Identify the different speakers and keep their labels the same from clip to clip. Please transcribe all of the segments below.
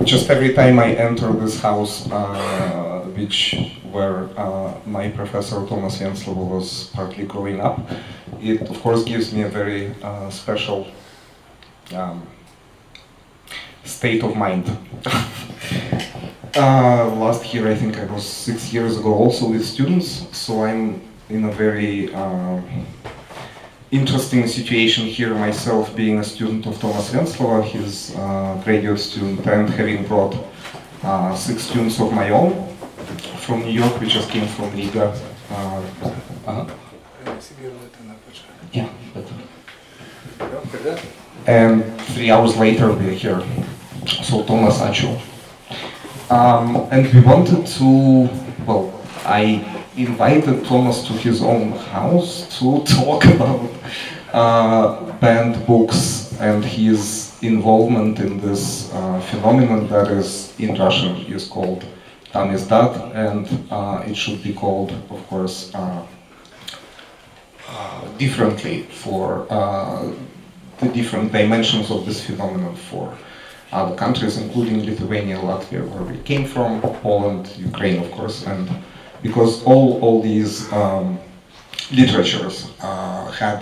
Speaker 1: Just every time I enter this house, where my professor Tomas Venclova was partly growing up, it of course gives me a very special state of mind. Last year, I think I was 6 years ago also with students, so I'm in a very interesting situation here myself, being a student of Tomas Venclova, his graduate student, and having brought 6 students of my own from New York. We just came from Riga. Yeah, better. And 3 hours later we're here. So Tomas, ačiū. And we wanted to, well, I invited Tomas to his own house to talk about banned books and his involvement in this phenomenon that is, in Russian, is called Tamizdat, and it should be called, of course, differently for the different dimensions of this phenomenon for other countries, including Lithuania, Latvia, where we came from, Poland, Ukraine, of course, and because all these literatures had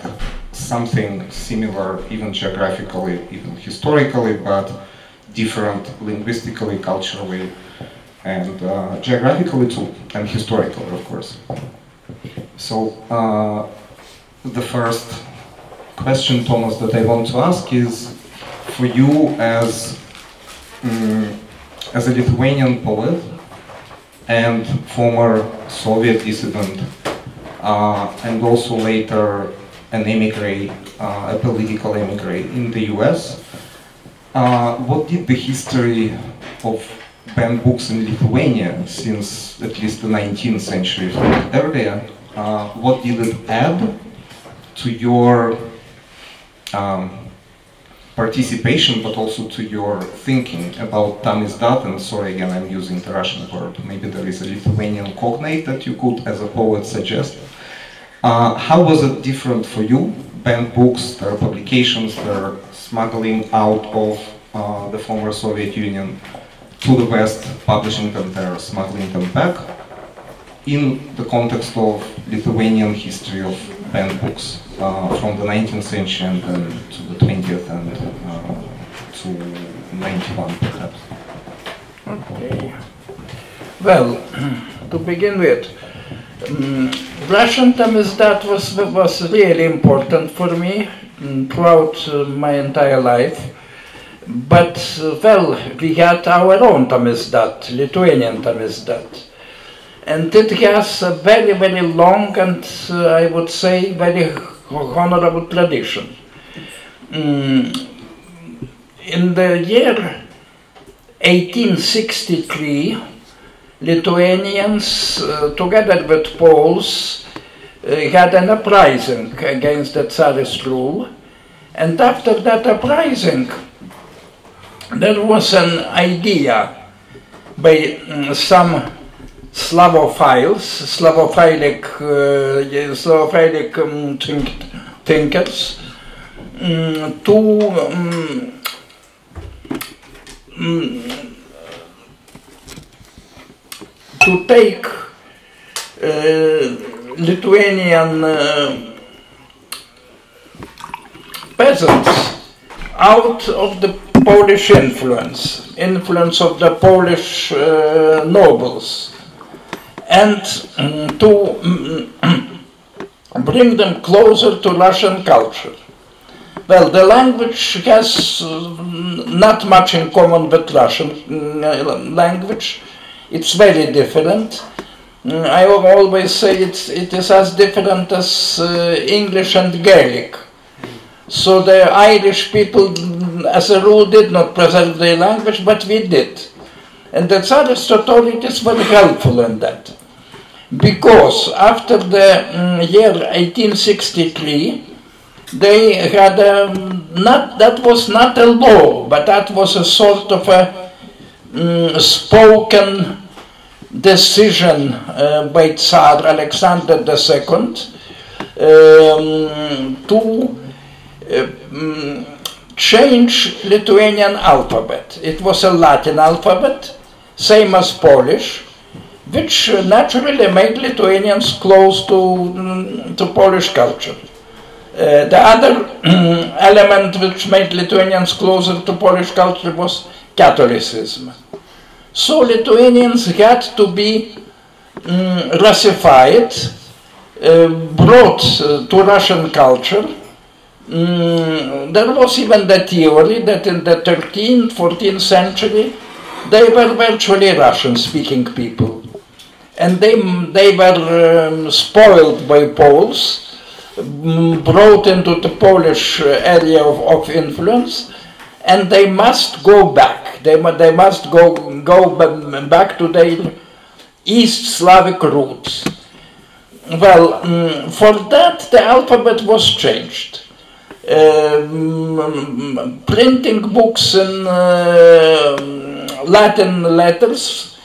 Speaker 1: something similar, even geographically, even historically, but different linguistically, culturally, and geographically too, and historically, of course. So the first question, Tomas, that I want to ask is, for you as a Lithuanian poet and former Soviet dissident, and also later an emigre, a political emigre in the US, what did the history of banned books in Lithuania since at least the 19th century, if not earlier, what did it add to your participation, but also to your thinking about Tamizdat? And sorry, again, I'm using the Russian word. Maybe there is a Lithuanian cognate that you could, as a poet, suggest. How was it different for you? Banned books, their publications, their smuggling out of the former Soviet Union to the West, publishing them there, smuggling them back, in the context of Lithuanian history of banned books from the 19th century and then to the 20th and to 91 perhaps.
Speaker 2: Okay. Well, to begin with, Russian Tamizdat was really important for me throughout my entire life. But, well, we had our own Tamizdat, Lithuanian Tamizdat. And it has a very, very long and, I would say, very honorable tradition. In the year 1863, Lithuanians, together with Poles, had an uprising against the Tsarist rule. And after that uprising, there was an idea by some Slavophiles, Slavophilic thinkers, to take Lithuanian peasants out of the Polish influence of the Polish nobles, and to bring them closer to Russian culture. Well, the language has not much in common with Russian language. It's very different. I always say it is as different as English and Gaelic. So the Irish people, as a rule, did not preserve their language, but we did. And the Tsarist authorities were helpful in that. Because after the year 1863, they had that was not a law, but that was a sort of a spoken decision by Tsar Alexander II change Lithuanian alphabet. It was a Latin alphabet, same as Polish, which naturally made Lithuanians close to Polish culture. The other element which made Lithuanians closer to Polish culture was Catholicism. So Lithuanians had to be Russified, brought to Russian culture. There was even the theory that in the 13th, 14th century, they were virtually Russian-speaking people. And they were spoiled by Poles, brought into the Polish area of influence, and they must go back. They must go back to their East Slavic roots. Well, for that the alphabet was changed. Printing books in Latin letters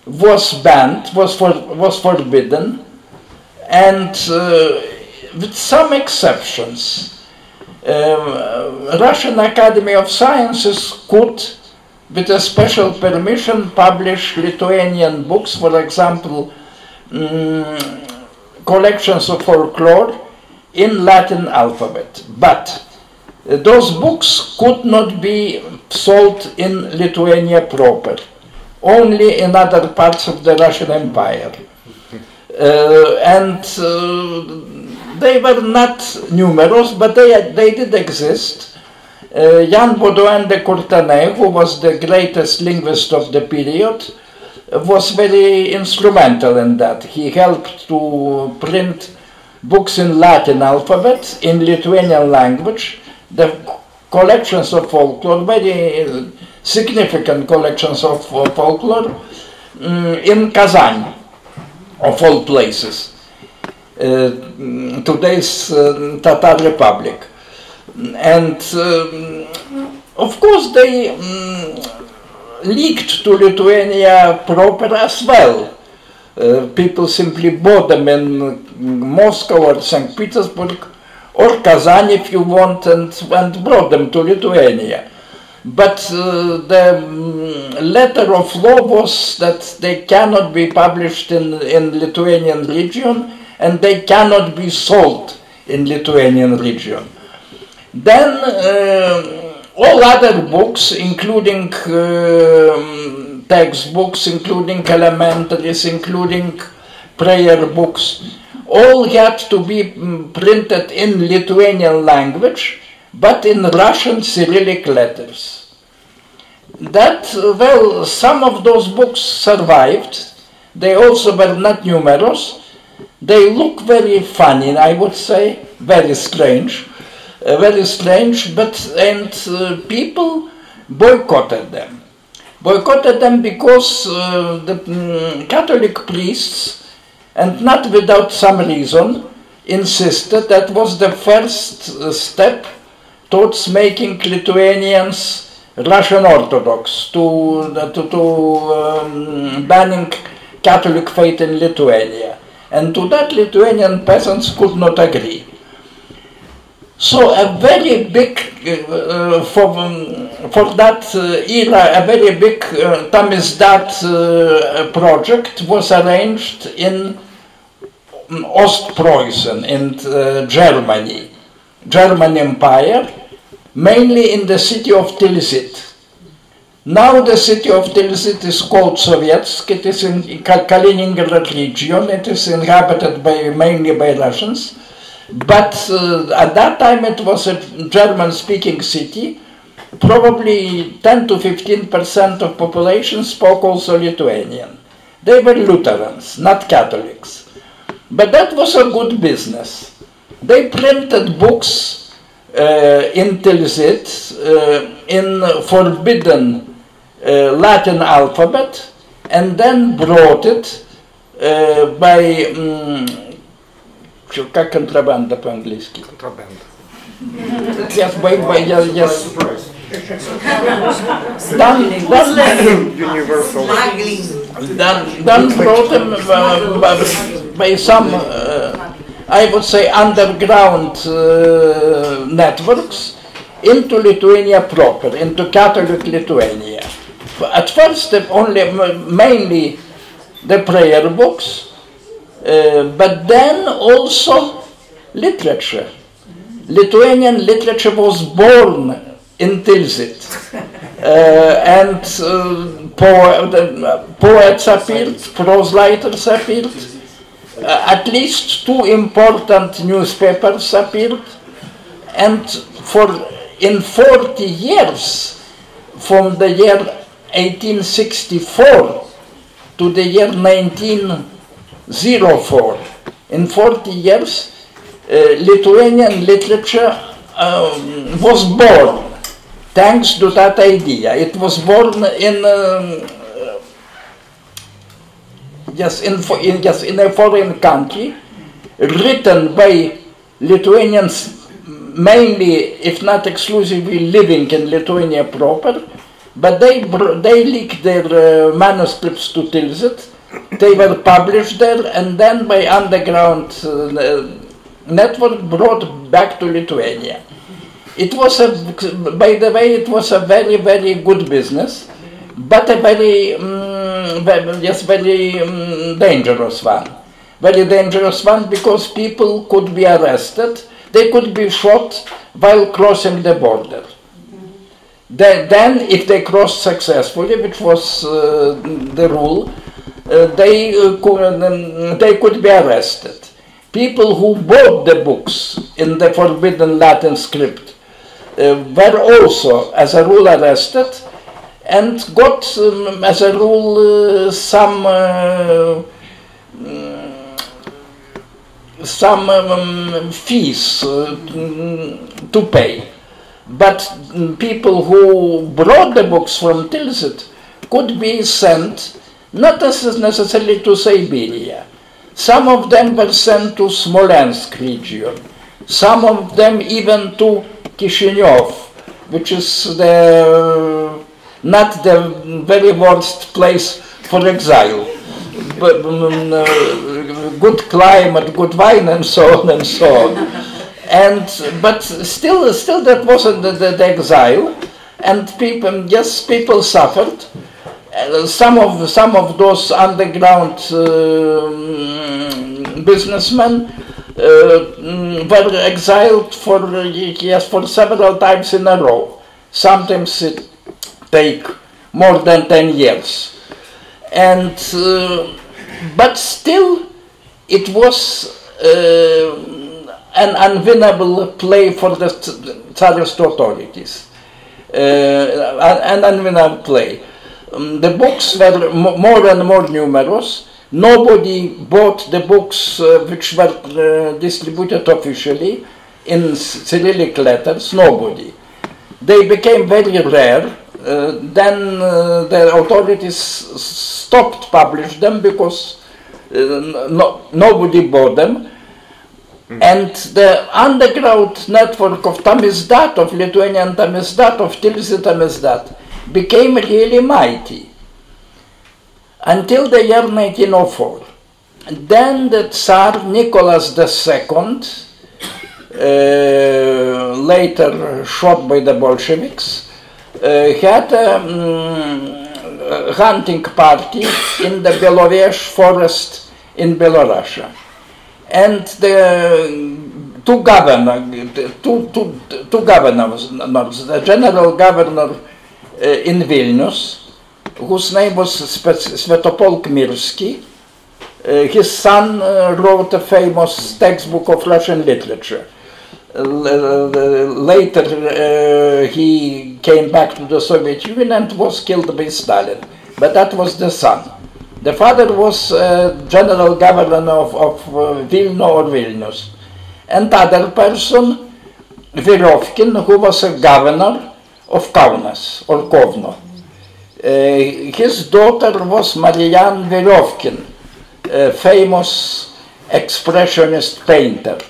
Speaker 2: was banned, was forbidden, and with some exceptions, Russian Academy of Sciences could, with a special permission, publish Lithuanian books, for example, collections of folklore in Latin alphabet. But those books could not be sold in Lithuania proper, only in other parts of the Russian Empire. They were not numerous, but they did exist. Jan Baudouin de Courtenay, who was the greatest linguist of the period, was very instrumental in that. He helped to print books in Latin alphabet, in Lithuanian language, the collections of folklore, very significant collections of folklore, in Kazan, of all places, today's Tatar Republic. And of course they leaked to Lithuania proper as well. People simply bought them in Moscow or St. Petersburg or Kazan, if you want, and brought them to Lithuania. But the letter of law was that they cannot be published in Lithuanian region and they cannot be sold in Lithuanian region. Then all other books, including textbooks, including elementaries, including prayer books, all had to be printed in Lithuanian language, but in Russian Cyrillic letters. That, well, some of those books survived. They also were not numerous. They look very funny, I would say, very strange, and people boycotted them. Boycotted them because the Catholic priests, and not without some reason, insisted that was the first step towards making Lithuanians Russian Orthodox, to banning Catholic faith in Lithuania. And to that Lithuanian peasants could not agree. So a very big, for that era, a very big Tamizdat project was arranged in Ostpreußen, in Germany, German Empire, mainly in the city of Tilsit. Now the city of Tilsit is called Sovietsk. It is in Kaliningrad region. It is inhabited mainly by Russians. But at that time it was a German-speaking city. Probably 10 to 15% of population spoke also Lithuanian. They were Lutherans, not Catholics. But that was a good business. They printed books in Tilsit in forbidden Latin alphabet, and then brought it by как контрабанда по-английски?
Speaker 3: Contraband.
Speaker 2: Yes, yes.
Speaker 3: Universal.
Speaker 2: Then brought them by some, I would say, underground networks into Lithuania proper, into Catholic Lithuania. At first, mainly the prayer books, but then also literature. Lithuanian literature was born in Tilsit, and poets appeared, prose writers appeared, at least 2 important newspapers appeared, and in 40 years, from the year 1864 to the year 1904, in 40 years, Lithuanian literature was born, thanks to that idea. It was born in a foreign country, written by Lithuanians, mainly, if not exclusively, living in Lithuania proper, but they leaked their manuscripts to Tilsit. They were published there, and then by underground network brought back to Lithuania. It was by the way, it was a very, very good business, but a very, dangerous one. Very dangerous one because people could be arrested, they could be shot while crossing the border. Then, if they crossed successfully, which was the rule, they could be arrested. People who bought the books in the forbidden Latin script were also, as a rule, arrested and got, as a rule, some fees to pay. But people who brought the books from Tilsit could be sent not necessarily to Siberia. Some of them were sent to Smolensk region. Some of them even to Chisinau, which is not the very worst place for exile. But, good climate, good wine, and so on and so on. But still that wasn't the exile, and people suffered. Some of those underground businessmen were exiled for several times in a row. Sometimes it take more than 10 years, and but still it was an unwinnable play for the Tsarist authorities. An unwinnable play. The books were more and more numerous. Nobody bought the books which were distributed officially in Cyrillic letters. Nobody. They became very rare. Then the authorities stopped publishing them because nobody bought them. And the underground network of Tamizdat, of Lithuanian Tamizdat, of Tilsit Tamizdat, became really mighty until the year 1904. Then the Tsar Nicholas II, later shot by the Bolsheviks, had a hunting party in the Belovesh forest in Belorussia. And the two governors, the general governor in Vilnius, whose name was Svetopolk Mirski, his son wrote a famous textbook of Russian literature. Later he came back to the Soviet Union and was killed by Stalin, but that was the son. The father was general governor of Vilna or Vilnius. And other person, Verovkin, who was a governor of Kaunas or Kovno. His daughter was Marian Verovkin, a famous expressionist painter,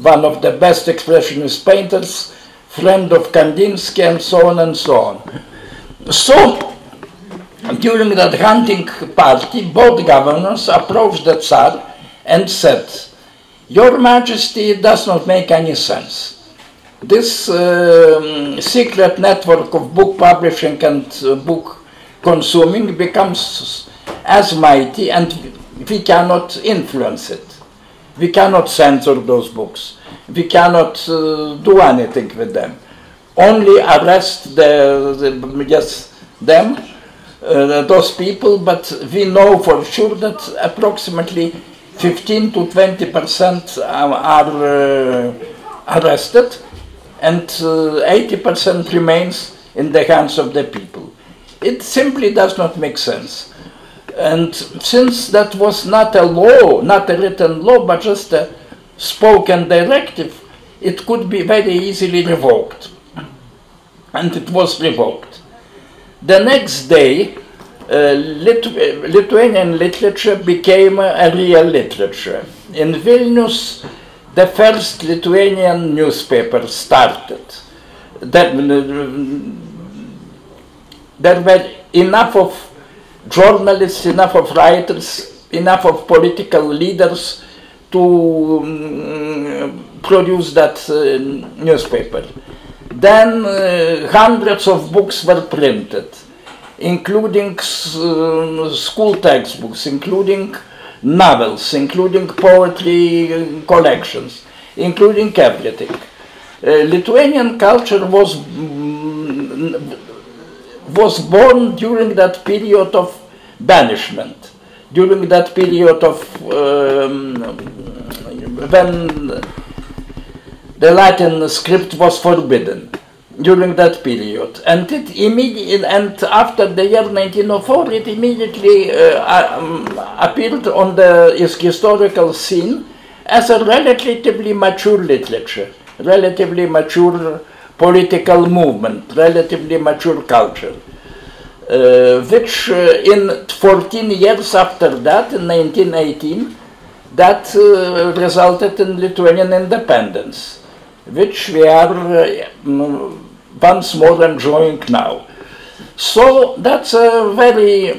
Speaker 2: one of the best expressionist painters, friend of Kandinsky, and so on and so on. So, during that hunting party, both governors approached the Tsar and said, "Your Majesty, it does not make any sense. this secret network of book publishing and book consuming becomes as mighty, and we cannot influence it. We cannot censor those books. We cannot do anything with them. Only arrest those people, but we know for sure that approximately 15 to 20% are arrested, and 80% remains in the hands of the people. It simply does not make sense. And since that was not a law, not a written law, but just a spoken directive, it could be very easily revoked. And it was revoked. The next day, Lithuanian literature became a real literature. In Vilnius, the first Lithuanian newspaper started. There were enough of journalists, enough of writers, enough of political leaders to produce that newspaper. Then hundreds of books were printed, including school textbooks, including novels, including poetry collections, including everything. Lithuanian culture was born during that period of banishment, during that period of when the Latin script was forbidden, during that period. And and after the year 1904, it immediately appeared on the historical scene as a relatively mature literature, relatively mature political movement, relatively mature culture, which in 14 years after that, in 1918, that resulted in Lithuanian independence, which we are once more enjoying now. So that's a very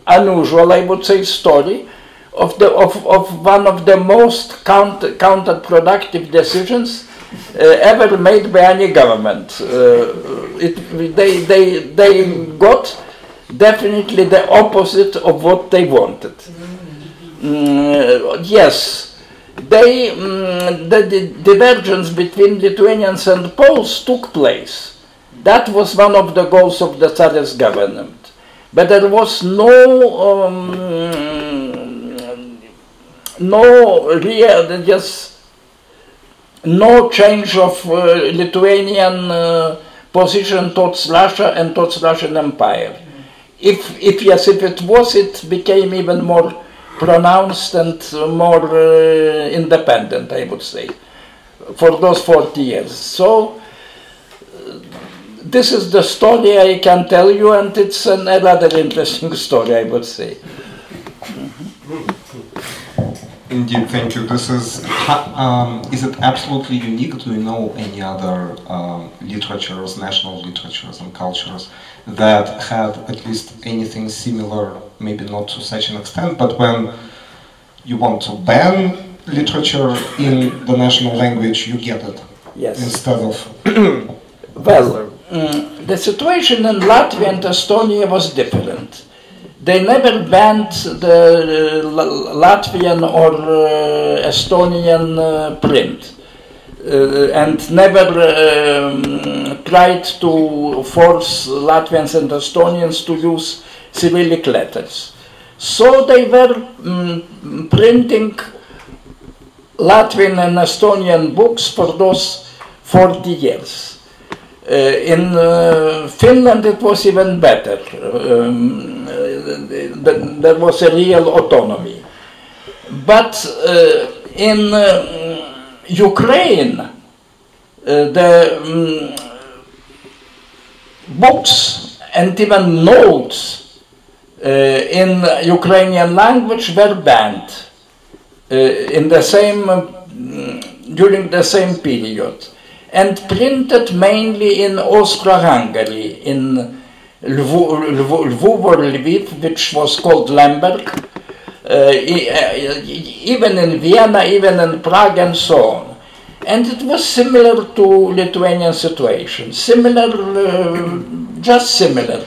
Speaker 2: unusual, I would say, story of one of the most counterproductive decisions ever made by any government. They got definitely the opposite of what they wanted. Yes, the divergence between Lithuanians and Poles took place. That was one of the goals of the Tsarist government. But there was no change of Lithuanian position towards Russia and towards Russian Empire. If it was, it became even more pronounced and more independent, I would say, for those 40 years. So this is the story I can tell you, and it's a rather interesting story, I would say.
Speaker 1: Indeed, thank you. This is it absolutely unique? Do you know any other literatures, national literatures and cultures that had at least anything similar, maybe not to such an extent, but when you want to ban literature in the national language, you get it?
Speaker 2: Yes.
Speaker 1: Instead of...
Speaker 2: Well, the situation in Latvia and Estonia was different. They never banned the Latvian or Estonian print, and never tried to force Latvians and Estonians to use Cyrillic letters. So they were printing Latvian and Estonian books for those 40 years. In Finland it was even better. There was a real autonomy. But in Ukraine, the books and even notes in Ukrainian language were banned in the same, during the same period, and printed mainly in Austro-Hungary, in Lviv or Lviv, which was called Lemberg, even in Vienna, even in Prague and so on. And it was similar to Lithuanian situation, just similar.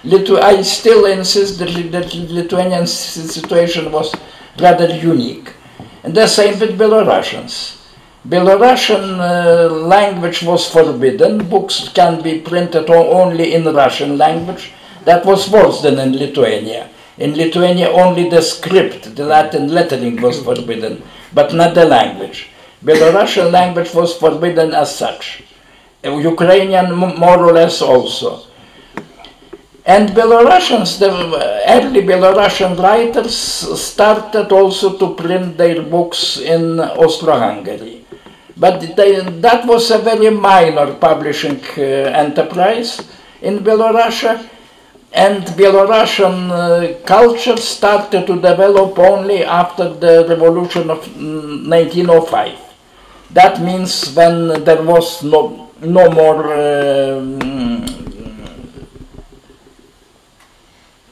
Speaker 2: I still insist that Lithuanian situation was rather unique. And the same with Belarusians. Belarusian language was forbidden. Books can be printed only in Russian language. That was worse than in Lithuania. In Lithuania, only the script, the Latin lettering was forbidden, but not the language. Belarusian language was forbidden as such. Ukrainian more or less also. And Belarusians, the early Belarusian writers started also to print their books in Austro-Hungary. But that was a very minor publishing enterprise in Belarus, and Belarusian culture started to develop only after the revolution of 1905. That means when there was no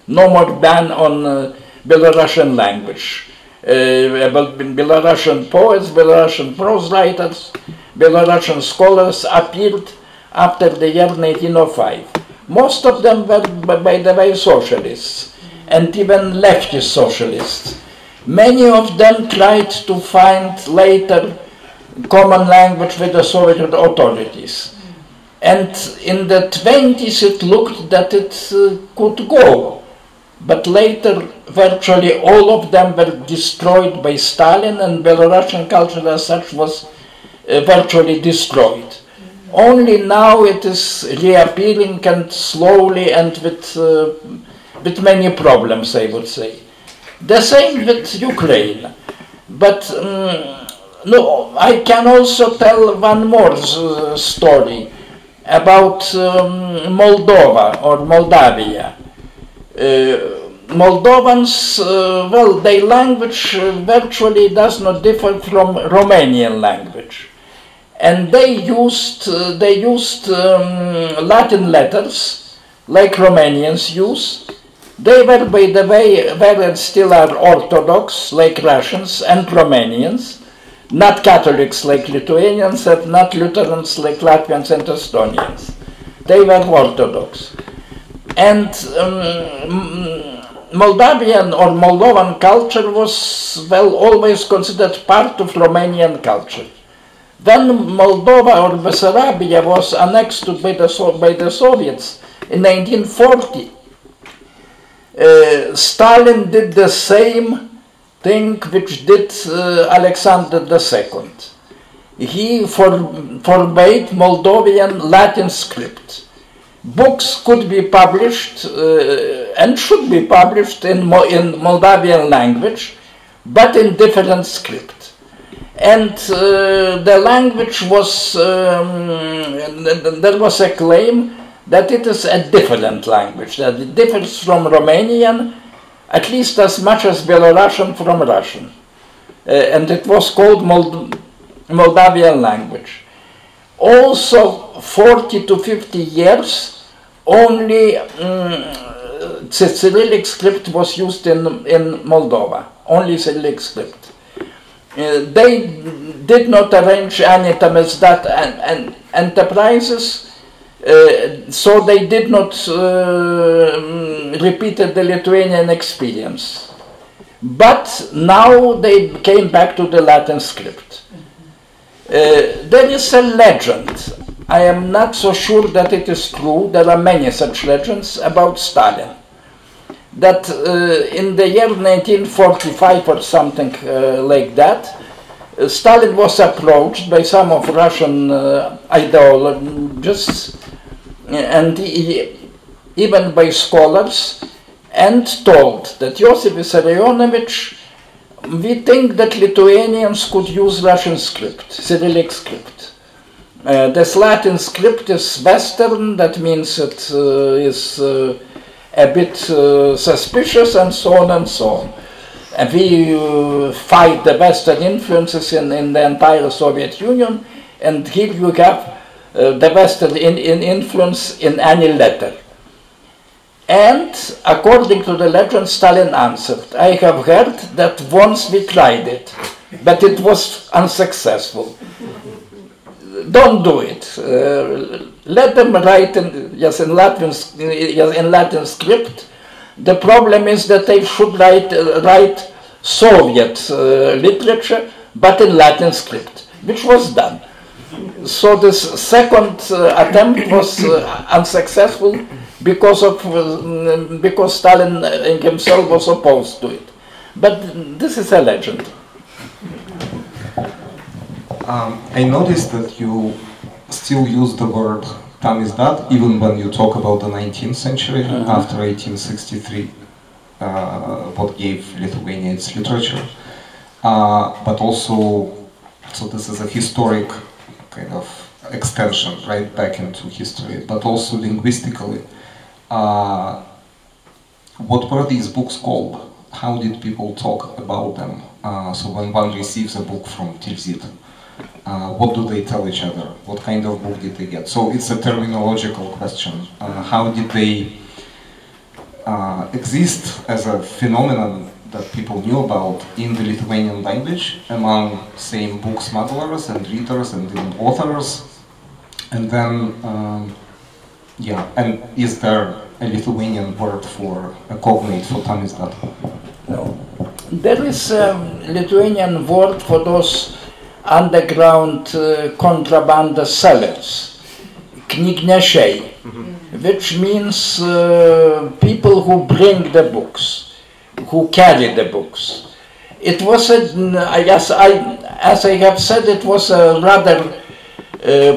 Speaker 2: more ban on Belarusian language. About Belarusian poets, Belarusian prose writers, Belarusian scholars appeared after the year 1905. Most of them were, by the way, socialists, and even leftist socialists. Many of them tried to find later common language with the Soviet authorities. And in the 20s it looked that it could go. But later, virtually all of them were destroyed by Stalin, and Belarusian culture as such was virtually destroyed. Only now it is reappearing, and slowly, and with many problems, I would say. The same with Ukraine. But no, I can also tell one more story about Moldova or Moldavia. Moldovans, well, their language virtually does not differ from Romanian language, and they used Latin letters like Romanians use. They were, by the way, and still are Orthodox like Russians and Romanians, not Catholics like Lithuanians, and not Lutherans like Latvians and Estonians. They were Orthodox. And Moldavian or Moldovan culture was, well, always considered part of Romanian culture. When Moldova or Bessarabia was annexed by the Soviets in 1940, Stalin did the same thing which did Alexander II. He forbade Moldovan Latin script. Books could be published and should be published in Moldavian language, but in different script. And the language was, there was a claim that it is a different language, that it differs from Romanian at least as much as Belarusian from Russian. And it was called Moldavian language. Also, 40 to 50 years, only Cyrillic script was used in Moldova, only Cyrillic script. They did not arrange any Tamizdat enterprises, so they did not repeat the Lithuanian experience. But now they came back to the Latin script. There is a legend. I am not so sure that it is true. There are many such legends about Stalin. That in the year 1945 or something like that, Stalin was approached by some of Russian ideologists and even by scholars, and told that Josip Vissarionovich, we think that Lithuanians could use Russian script, Cyrillic script. This Latin script is Western, that means it is a bit suspicious, and so on and so on. And we fight the Western influences in the entire Soviet Union, and here you have the Western influence in any letter. And according to the legend, Stalin answered, I have heard that once we tried it, but it was unsuccessful. don't do it. Let them write in Latin script. The problem is that they should write Soviet literature, but in Latin script, which was done. So this second attempt was unsuccessful because Stalin himself was opposed to it. But this is a legend.
Speaker 1: I noticed that you still use the word Tamizdat even when you talk about the 19th century, after 1863, what gave Lithuania its literature. But also, so this is a historic kind of extension right back into history, but also linguistically. What were these books called? How did people talk about them? So when one receives a book from Tamizdat, what do they tell each other? What kind of book did they get? So it's a terminological question. How did they exist as a phenomenon that people knew about in the Lithuanian language among same book smugglers and readers and authors? And then, and is there a Lithuanian word for a cognate for Tamizdat?
Speaker 2: No. There is a Lithuanian word for those underground contraband sellers, knygnešiai, which means people who bring the books, who carry the books. It was, as I have said, it was a rather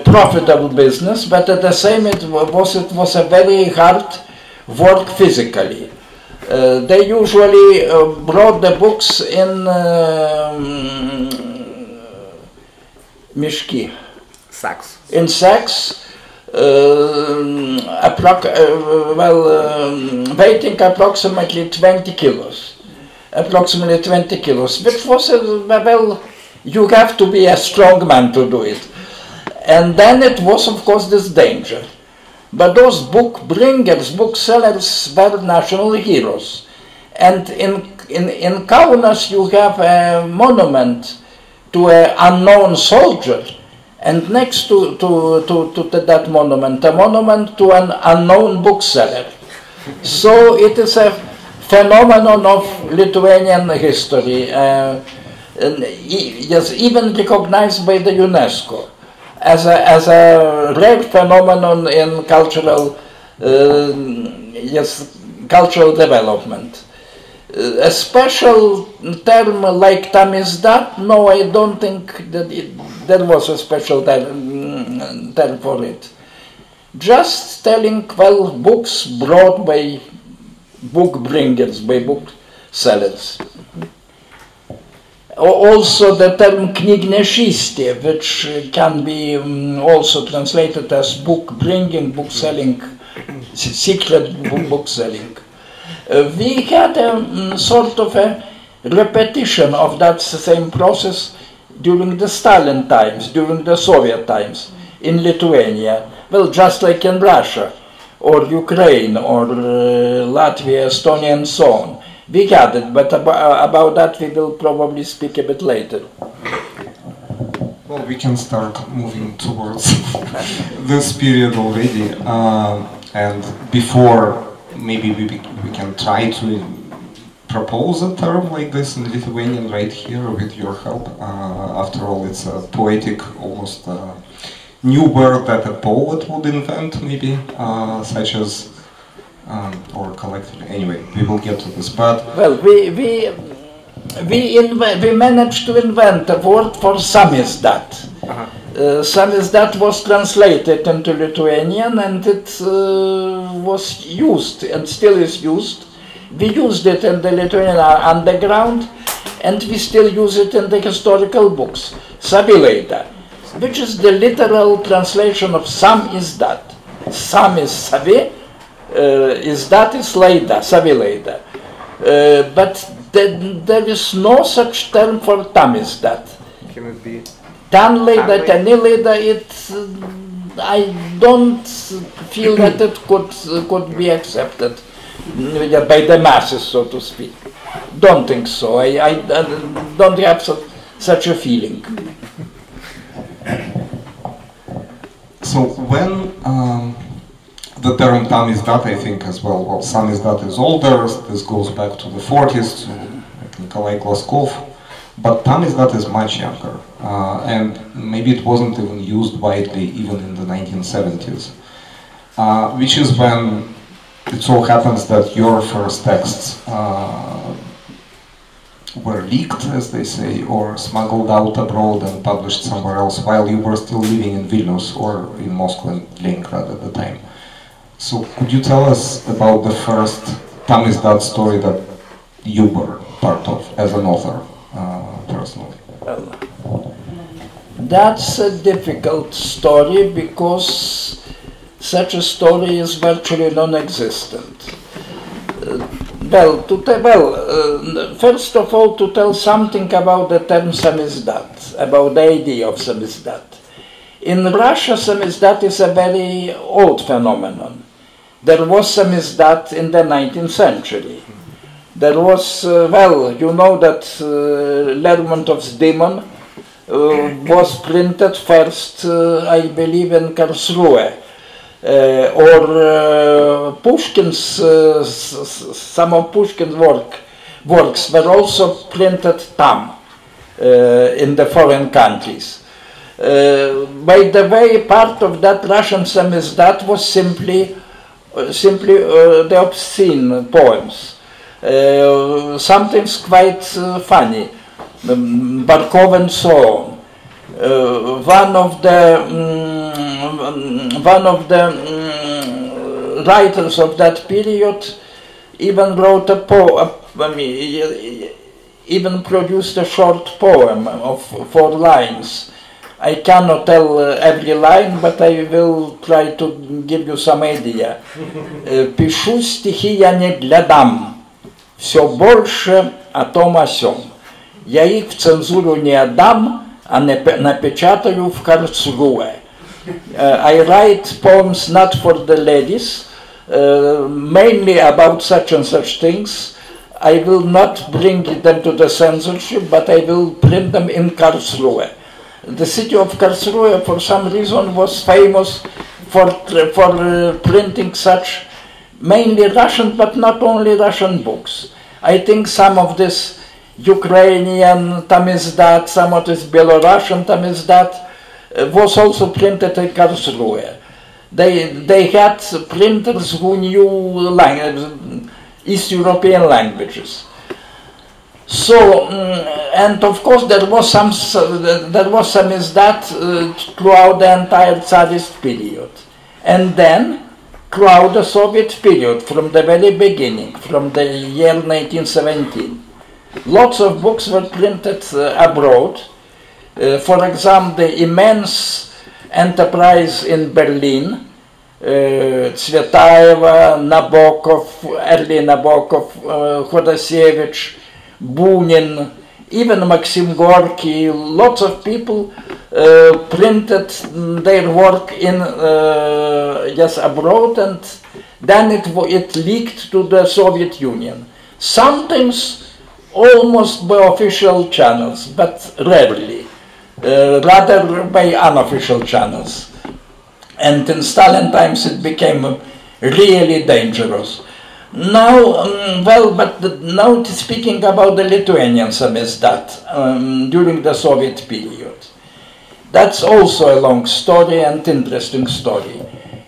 Speaker 2: profitable business, but at the same it was a very hard work physically. They usually brought the books in mishki,
Speaker 3: sacks.
Speaker 2: In sacks, weighing approximately 20 kilos. Approximately 20 kilos, which was, you have to be a strong man to do it. And then it was, of course, this danger. But those book bringers, booksellers were national heroes. And in Kaunas you have a monument to an unknown soldier, and next to that monument, a monument to an unknown bookseller. So it is a phenomenon of Lithuanian history, yes, even recognized by the UNESCO as a rare phenomenon in cultural cultural development. A special term like Tamizdat, no, I don't think that there was a special term for it. Just telling, well, books brought by book bringers, by book sellers. Also the term knygnešystė, which can be also translated as book bringing, book selling, secret book selling. We had a sort of a repetition of that same process during the Stalin times, during the Soviet times in Lithuania. Well, just like in Russia, or Ukraine, or Latvia, Estonia, and so on. We had it, but about that we will probably speak a bit later.
Speaker 1: Well, we can start moving towards this period already, and before maybe we can try to propose a term like this in Lithuanian right here with your help. After all, it's a poetic, almost new word that a poet would invent, maybe, such as, or collectively. Anyway, we will get to this. But
Speaker 2: well, we managed to invent a word for samizdat. Samizdat was translated into Lithuanian, and it was used and still is used. We used it in the Lithuanian underground, and we still use it in the historical books. Savilaida, which is the literal translation of samizdat. Sam is savi, izdat is laida, savilaida. But there is no such term for tamizdat.
Speaker 3: Can it be?
Speaker 2: Tanleida, Tanileida, I don't feel that it could be accepted by the masses, so to speak. Don't think so. I don't have such a feeling.
Speaker 1: So when the term Tamizdat, I think as well, well, Samizdat is older, this goes back to the 40s, to Nikolai Gloskov, but Tamizdat is much younger, and maybe it wasn't even used widely even in the 1970s, which is when it so happens that your first texts were leaked, as they say, or smuggled out abroad and published somewhere else while you were still living in Vilnius or in Moscow and Leningrad at the time. So could you tell us about the first Tamizdat story that you were part of as an author, personally?
Speaker 2: Well, that's a difficult story because such a story is virtually non-existent. First of all, to tell something about the term Samizdat, about the idea of Samizdat. In Russia, Samizdat is a very old phenomenon. There was Samizdat in the 19th century. There was, you know that Lermontov's Demon was printed first, I believe, in Karlsruhe. Or Pushkin's, some of Pushkin's works were also printed tam in the foreign countries. By the way, part of that Russian Samizdat was simply the obscene poems. Sometimes quite funny, Barkov and so on. One of the writers of that period even wrote a poem, even produced a short poem of 4 lines. I cannot tell every line, but I will try to give you some idea. Пишу стихи я не для дам, все больше о том о сём. Я их в цензуру не отдам, а напечатаю в Karlsruhe. I write poems not for the ladies, mainly about such and such things. I will not bring them to the censorship, but I will print them in Karlsruhe. The city of Karlsruhe, for some reason, was famous for printing such mainly Russian, but not only Russian books. I think some of this Ukrainian Tamizdat, some of this Belarusian Tamizdat was also printed in Karlsruhe. They had printers who knew East European languages. So, and of course there was Samizdat throughout the entire Tsarist period. And then, throughout the Soviet period, from the very beginning, from the year 1917, lots of books were printed abroad. For example, the immense enterprise in Berlin, Tsvetaeva, Nabokov, early Nabokov, Khodasevich, Bunin, even Maxim Gorky, lots of people printed their work in abroad, and then it leaked to the Soviet Union. Sometimes almost by official channels, but rarely, rather by unofficial channels. And in Stalin times it became really dangerous. Now, now speaking about the Lithuanian Samizdat during the Soviet period. That's also a long story and interesting story,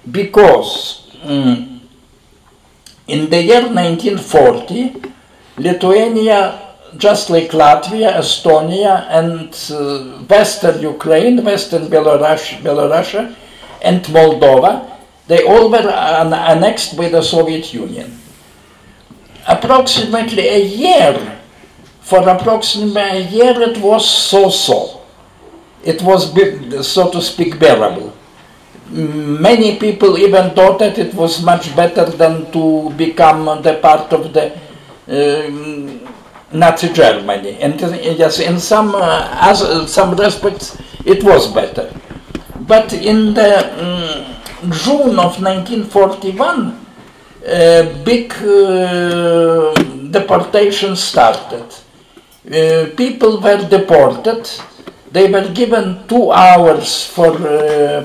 Speaker 2: because in the year 1940, Lithuania, just like Latvia, Estonia, and Western Ukraine, Western Belarus, and Moldova, they all were annexed by the Soviet Union. Approximately a year it was so-so. It was, so to speak, bearable. Many people even thought that it was much better than to become the part of the Nazi Germany. And yes, in some respects, it was better. But in the June of 1941, big deportation started. People were deported. They were given 2 hours for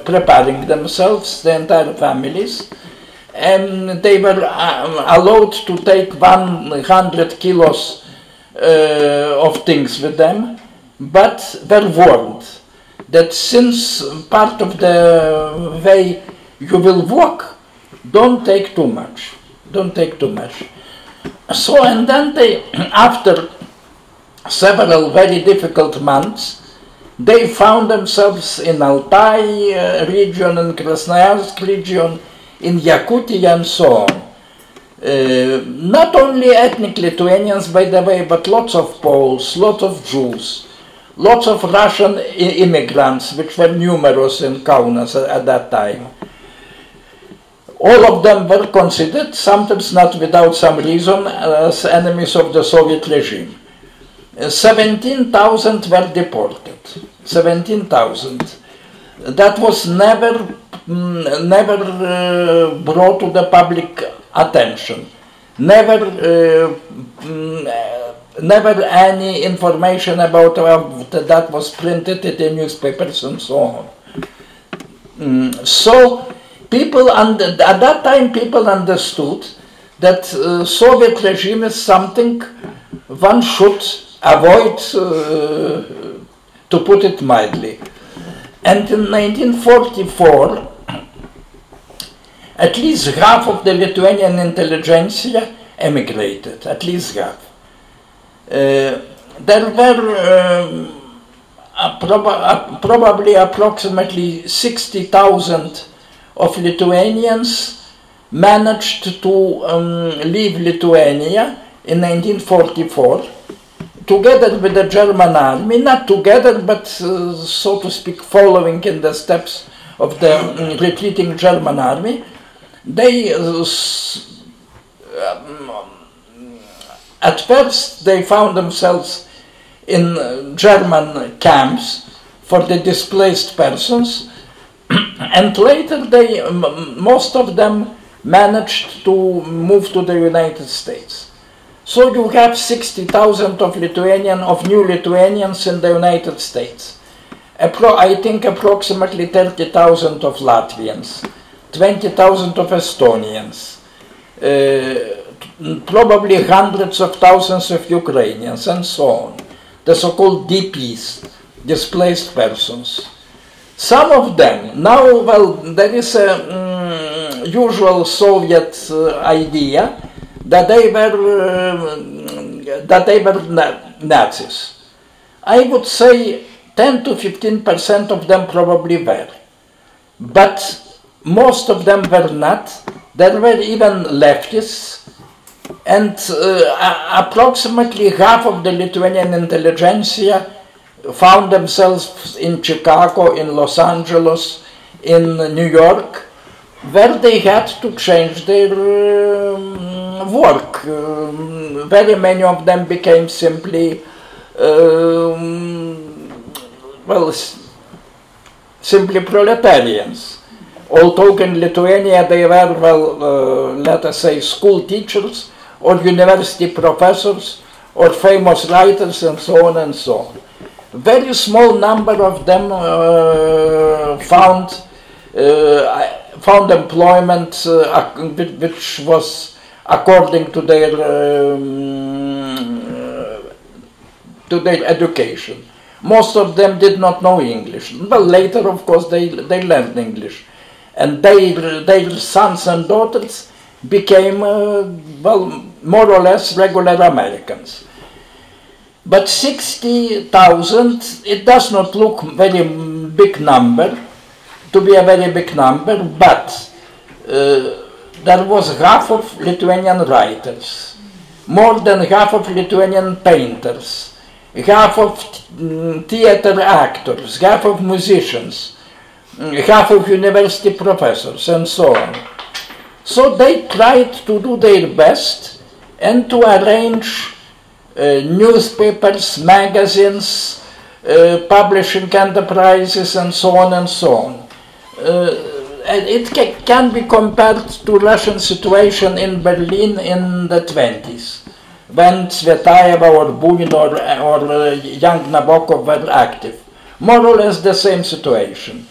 Speaker 2: preparing themselves, the entire families, and they were allowed to take 100 kilos of things with them, but were warned that since part of the way you will walk, don't take too much. Don't take too much. So, and then they, after several very difficult months, they found themselves in Altai region, in Krasnoyarsk region, in Yakutia and so on. Not only ethnic Lithuanians, by the way, but lots of Poles, lots of Jews, lots of Russian immigrants, which were numerous in Kaunas at that time. All of them were considered, sometimes not without some reason, as enemies of the Soviet regime. 17,000 were deported. 17,000. That was never brought to the public attention. Never any information about that was printed in the newspapers and so on. So people at that time people understood that Soviet regime is something one should avoid, to put it mildly. And in 1944, at least half of the Lithuanian intelligentsia emigrated, at least half. There were probably approximately 60,000 of Lithuanians managed to leave Lithuania in 1944, together with the German army, not together, but so to speak, following in the steps of the retreating German army. They, at first, they found themselves in German camps for the displaced persons, and later most of them managed to move to the United States. So you have 60,000 of new Lithuanians in the United States. I think approximately 30,000 of Latvians, 20,000 of Estonians, probably hundreds of thousands of Ukrainians, and so on. The so-called DPs, displaced persons. Some of them, now, well, there is a usual Soviet idea that they were Nazis. I would say 10 to 15% of them probably were, but most of them were not. There were even leftists, and approximately half of the Lithuanian intelligentsia found themselves in Chicago, in Los Angeles, in New York, where they had to change their work. Very many of them became simply, simply proletarians. Although in Lithuania they were, let us say, school teachers or university professors or famous writers and so on and so on. Very small number of them found employment which was according to their education. Most of them did not know English. Well, later, of course, they learned English, and their sons and daughters became more or less regular Americans. But 60,000, it does not look very big number, to be a very big number, but there was half of Lithuanian writers, more than half of Lithuanian painters, half of theater actors, half of musicians, half of university professors, and so on. So they tried to do their best and to arrange newspapers, magazines, publishing enterprises, and so on and so on. It can be compared to Russian situation in Berlin in the 20s, when Tsvetaeva or Bunin or young Nabokov were active, more or less the same situation.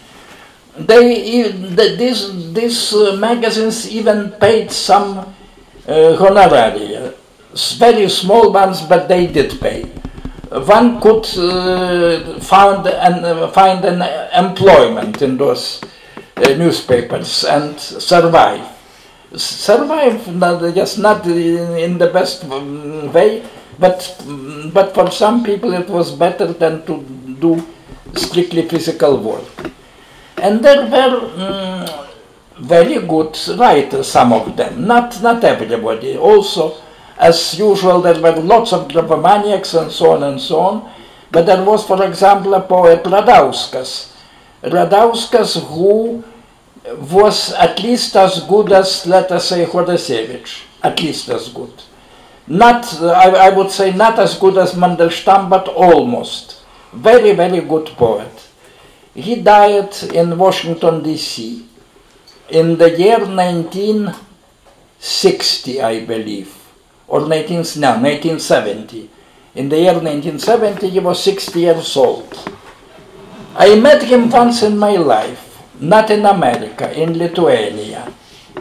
Speaker 2: These magazines even paid some honoraria, very small ones, but they did pay. One could find an employment in those newspapers and survive. Just not in the best way, but for some people it was better than to do strictly physical work. And there were very good writers, some of them, not everybody. Also, as usual, there were lots of gravomaniacs and so on, but there was, for example, a poet, Radauskas, who was at least as good as, let us say, Hodasevich, at least as good. Not, I would say, not as good as Mandelstam, but almost. Very, very good poet. He died in Washington, D.C. in the year 1960, I believe, or 1970. In the year 1970, he was 60 years old. I met him once in my life, not in America, in Lithuania.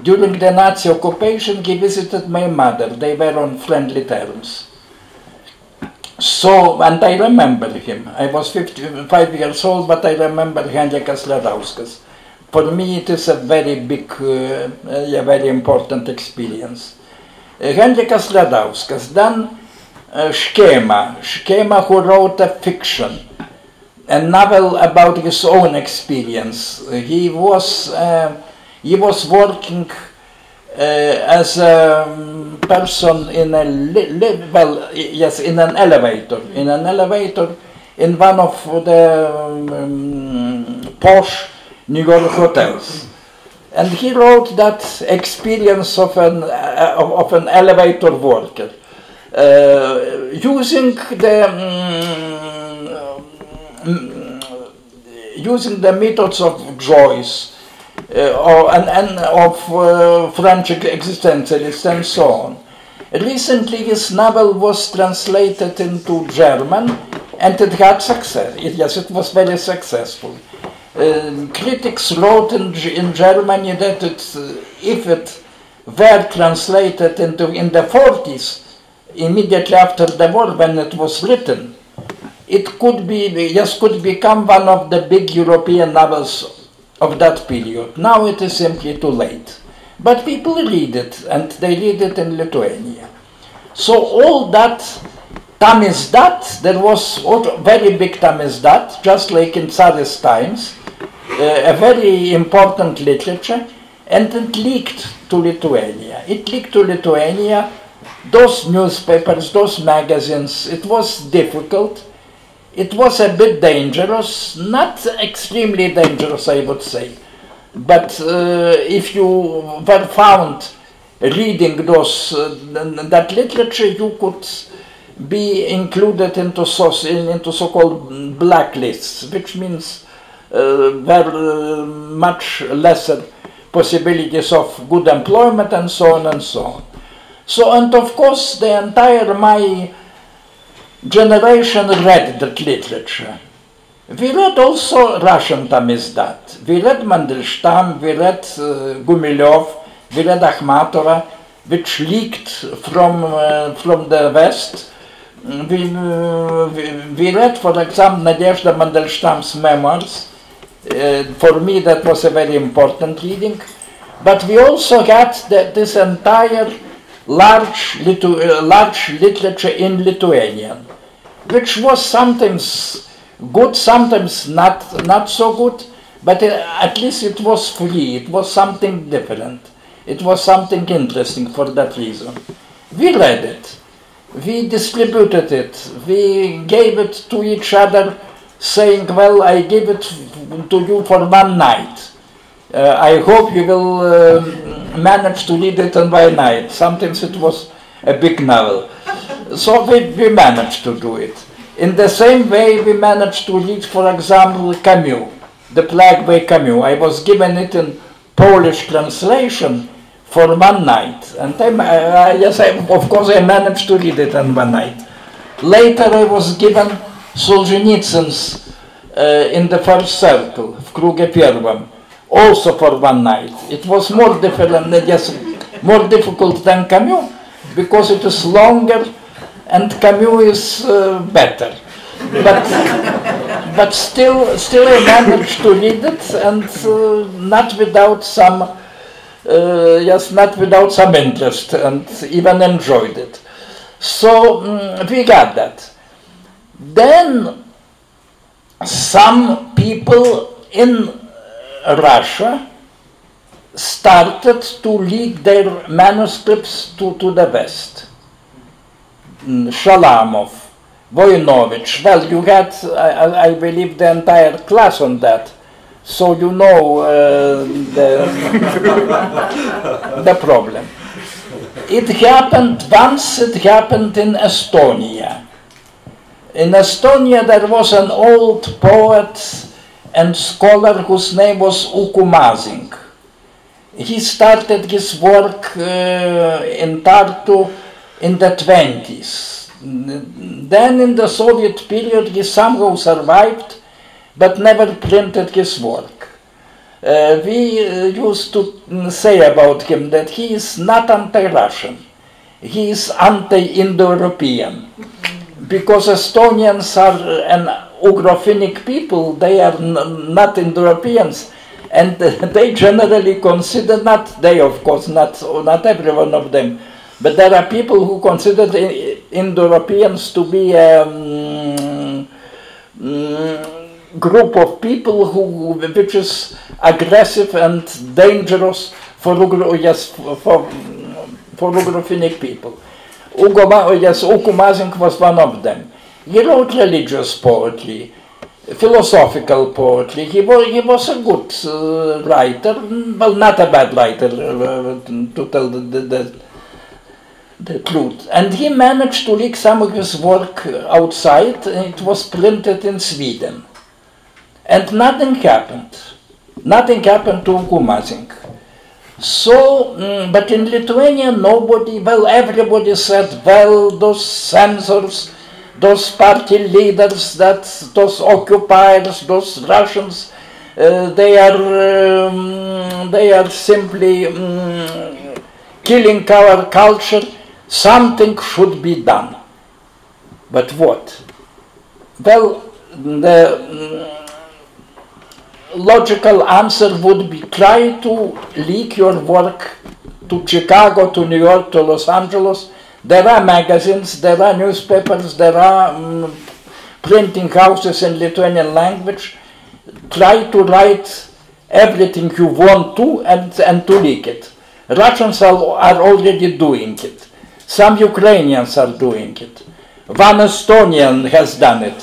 Speaker 2: During the Nazi occupation, he visited my mother. They were on friendly terms. So, and I remember him. I was 55 years old, but I remember Henrikas Radauskas. For me, it is a very big, very important experience. Henrikas Radauskas, then Škėma, who wrote a fiction, a novel about his own experience. He was working as a person in an elevator in one of the posh New York hotels, and he wrote that experience of an elevator worker, using the methods of Joyce and of French existentialists and so on. Recently, his novel was translated into German, and it had success. Yes, it was very successful. Critics wrote in Germany that if it were translated in the 40s, immediately after the war, when it was written, it could become one of the big European novels of that period. Now it is simply too late. But people read it, and they read it in Lithuania. So all that Tamizdat, there was a very big Tamizdat, just like in Tsarist times, a very important literature, and it leaked to Lithuania. It leaked to Lithuania, those newspapers, those magazines. It was difficult. It was a bit dangerous, not extremely dangerous, I would say. But if you were found reading that literature, you could be included into so-called blacklists, which means very much lesser possibilities of good employment and so on and so on. So, and of course, the entire my generation read that literature. We read also Russian Tamizdat. We read Mandelstam, we read Gumilev, we read Akhmatova, which leaked from the West. We read, for example, Nadezhda Mandelstam's memoirs. For me, that was a very important reading. But we also had this entire large literature in Lithuanian, which was sometimes good, sometimes not so good, but at least it was free. It was something different. It was something interesting for that reason. We read it. We distributed it. We gave it to each other, saying, well, I give it to you for one night. I hope you will manage to read it in one night. Sometimes it was a big novel. So we managed to do it. In the same way, we managed to read, for example, Camus, The Plague by Camus. I was given it in Polish translation for one night. And of course, I managed to read it in one night. Later, I was given Solzhenitsyn's in the first circle, w krugu pierwszym, also for one night. It was more difficult than Camus, because it is longer and Camus is better. But still I managed to read it, and not without some interest, and even enjoyed it. So we got that. Then some people in Russia started to leak their manuscripts to the West. Shalamov, Voinovich. Well, you had, I believe, the entire class on that, so you know the problem. It happened once. It happened in Estonia. In Estonia, there was an old poet and scholar whose name was Uku Masing. He started his work in Tartu in the 20s. Then in the Soviet period he somehow survived, but never printed his work. We used to say about him that he is not anti-Russian, he is anti-Indo-European. Because Estonians are an Ugrophonic people, they are not Indo-Europeans, and they generally consider, not they of course, not every one of them, but there are people who consider the Indo-Europeans to be a group of people which is aggressive and dangerous for Ugrophonic people. Uku Masing was one of them. He wrote religious poetry, philosophical poetry. He was a good writer, well, not a bad writer, to tell the truth. And he managed to leak some of his work outside. It was printed in Sweden. And nothing happened. Nothing happened to Uku Masing. So, but in Lithuania, everybody said, well, those censors, those party leaders, those occupiers, those Russians, they are simply killing our culture. Something should be done. But what? Well, the logical answer would be try to leak your work to Chicago, to New York, to Los Angeles. There are magazines, there are newspapers, there are printing houses in Lithuanian language. Try to write everything you want to and to leak it. Russians are already doing it. Some Ukrainians are doing it. One Estonian has done it.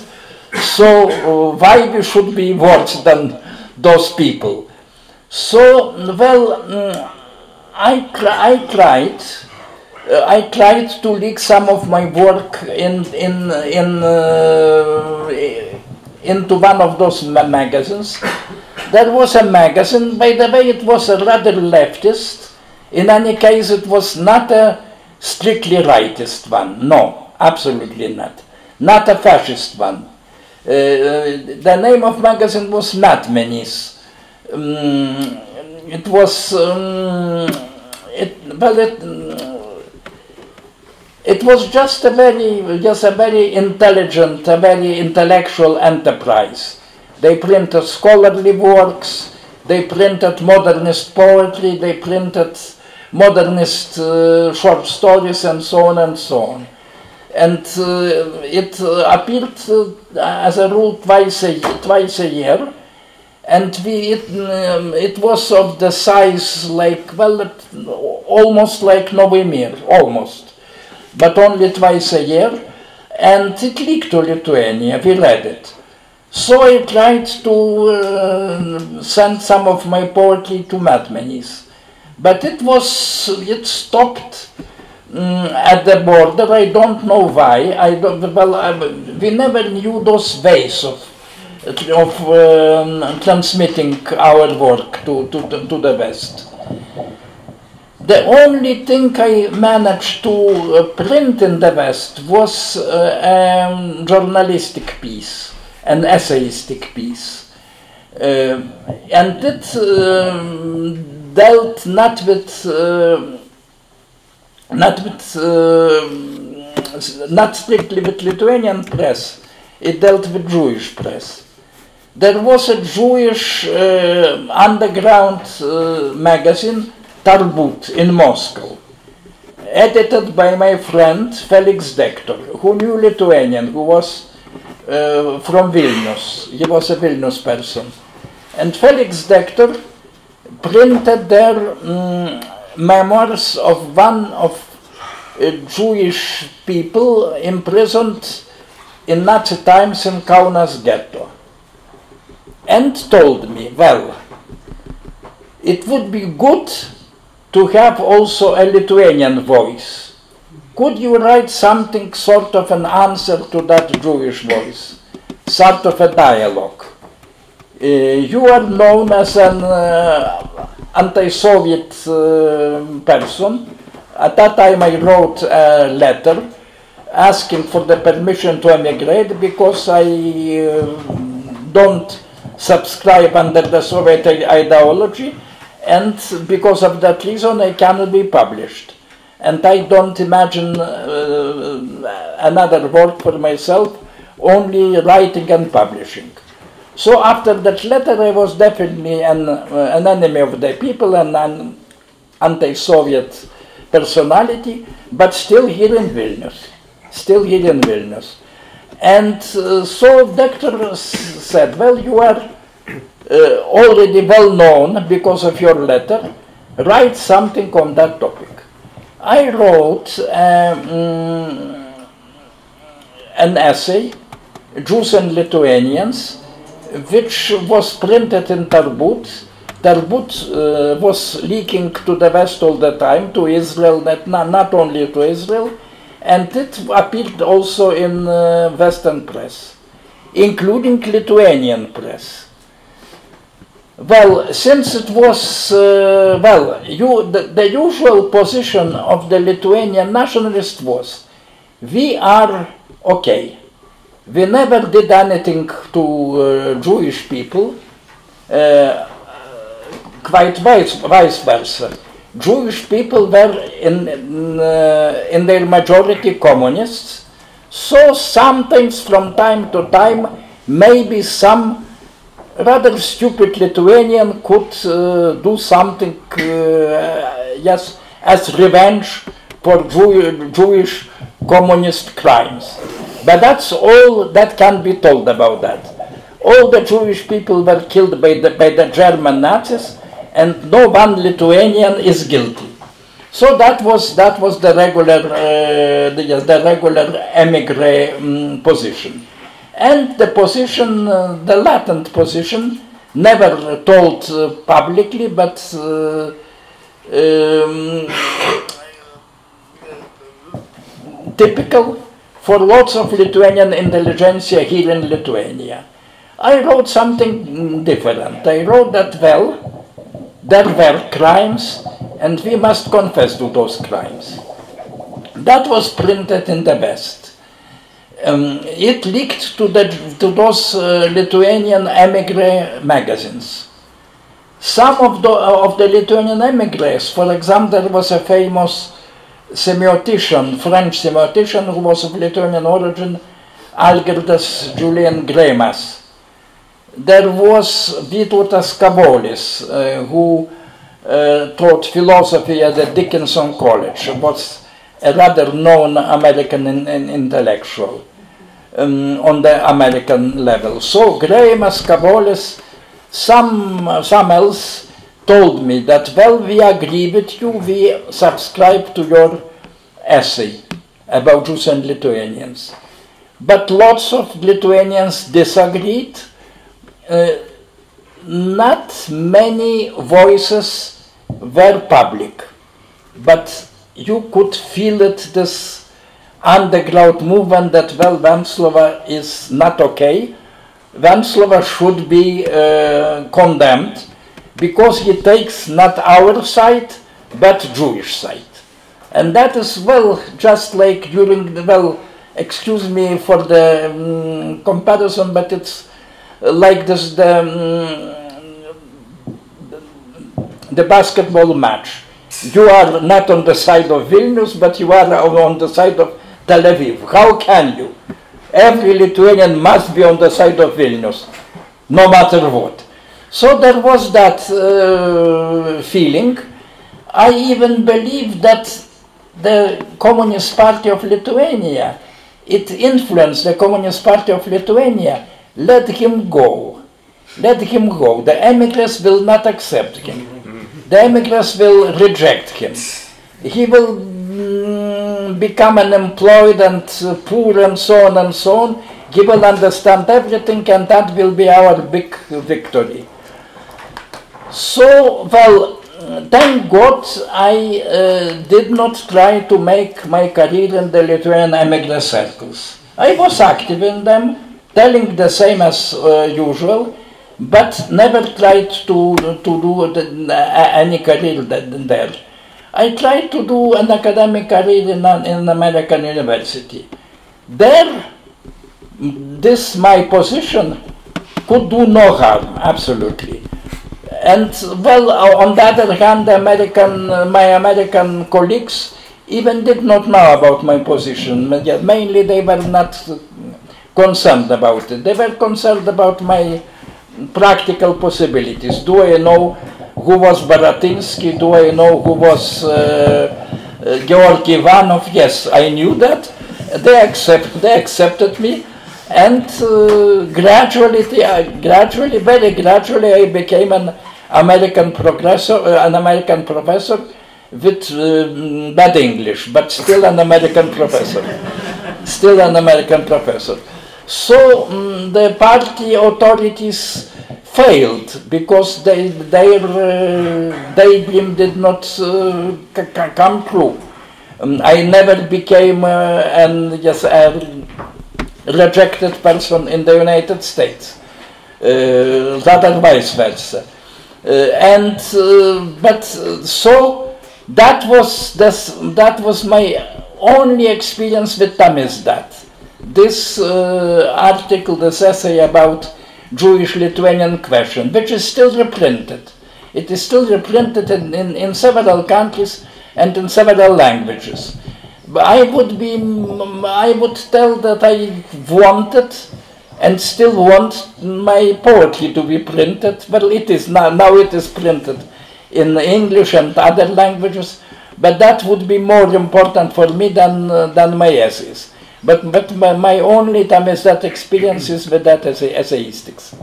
Speaker 2: So why we should be worse than those people? So, well, I tried to leak some of my work into one of those magazines. There was a magazine, by the way, it was a rather leftist. In any case, it was not a strictly rightist one. No, absolutely not. Not a fascist one. The name of magazine was Natmenis. It was it was just a very intelligent, a very intellectual enterprise. They printed scholarly works, they printed modernist poetry, they printed modernist short stories, and so on and so on. And it appeared as a rule twice a year, and it was of the size like, well, almost like Novimir, almost, but only twice a year, and it leaked to Lithuania. We read it. So I tried to send some of my poetry to Matmenis, but it stopped at the border. I don't know why. We never knew those ways of transmitting our work to the West. The only thing I managed to print in the West was a journalistic piece an essayistic piece. And it dealt not strictly with Lithuanian press, it dealt with Jewish press. There was a Jewish underground magazine, Tarbut, in Moscow, edited by my friend Felix Dektor, who knew Lithuanian, who was from Vilnius. He was a Vilnius person. And Felix Dektor printed their memoirs of one of Jewish people imprisoned in Nazi times in Kaunas ghetto, and told me, well, it would be good to have also a Lithuanian voice. Could you write something, sort of an answer to that Jewish voice, sort of a dialogue? You are known as an anti-Soviet person. At that time I wrote a letter asking for the permission to emigrate because I don't subscribe under the Soviet ideology, and because of that reason I cannot be published. And I don't imagine another work for myself, only writing and publishing. So after that letter I was definitely an enemy of the people and an anti-Soviet personality, but still here in Vilnius. And so Dektor said, well, you are already well known because of your letter, write something on that topic. I wrote an essay, Jews and Lithuanians, which was printed in Tarbut. Tarbut was leaking to the West all the time, to Israel, not only to Israel, and it appeared also in Western press, including Lithuanian press. Well, since it was, the usual position of the Lithuanian nationalist was, we are okay. We never did anything to Jewish people, quite vice versa. Jewish people were in their majority communists, so sometimes from time to time maybe some rather stupid Lithuanian could do something yes, as revenge for Jewish communist crimes. But that's all that can be told about that. All the Jewish people were killed by the German Nazis, and no one Lithuanian is guilty. So that was the regular emigre position, and the position, the latent position, never told publicly, but typical for lots of Lithuanian intelligentsia here in Lithuania. I wrote something different. I wrote that, well, there were crimes and we must confess to those crimes. That was printed in the West. It leaked to those Lithuanian emigre magazines. Some of the Lithuanian emigres, for example, there was a famous semiotician, French semiotician who was of Lithuanian origin, Algirdas Julian Greimas. There was Vytautas Kavolis, who taught philosophy at the Dickinson College, was a rather known American intellectual on the American level. So Greimas, Kavolis, some else told me that, well, we agree with you, we subscribe to your essay about Jews and Lithuanians. But lots of Lithuanians disagreed. Not many voices were public, but you could feel it, this underground movement that, well, Venclova is not okay. Venclova should be condemned because he takes not our side, but Jewish side. And that is, well, just like during the, well, excuse me for the comparison, but it's like this, the basketball match. You are not on the side of Vilnius, but you are on the side of Tel Aviv. How can you? Every Lithuanian must be on the side of Vilnius, no matter what. So there was that feeling. I even believe that the Communist Party of Lithuania, it influenced the Communist Party of Lithuania. Let him go. Let him go. The emigrants will not accept him. The emigrants will reject him. He will become unemployed and poor and so on and so on. He will understand everything, and that will be our big victory. So, well, thank God I did not try to make my career in the Lithuanian emigrant circles. I was active in them, telling the same as usual, but never tried to do any career there. I tried to do an academic career in an American university. There, this my position could do no harm, absolutely. And well, on the other hand, my American colleagues even did not know about my position. Mainly they were not concerned about it. They were concerned about my practical possibilities. Do I know who was Baratinsky? Do I know who was Georgy Ivanov? Yes, I knew that. They accepted me. And gradually, very gradually, I became an American professor with bad English, but still an American professor. Still an American professor. So the party authorities failed because their daydream did not come true. I never became a rejected person in the United States, rather vice versa. So that was my only experience with Tamizdat. This article, this essay about Jewish-Lithuanian question, which is still reprinted. It is still reprinted in several countries and in several languages. I would tell that I wanted and still want my poetry to be printed. Well, it is now it is printed in English and other languages, but that would be more important for me than my essays. But my only Tamizdat experience is with that essayistics.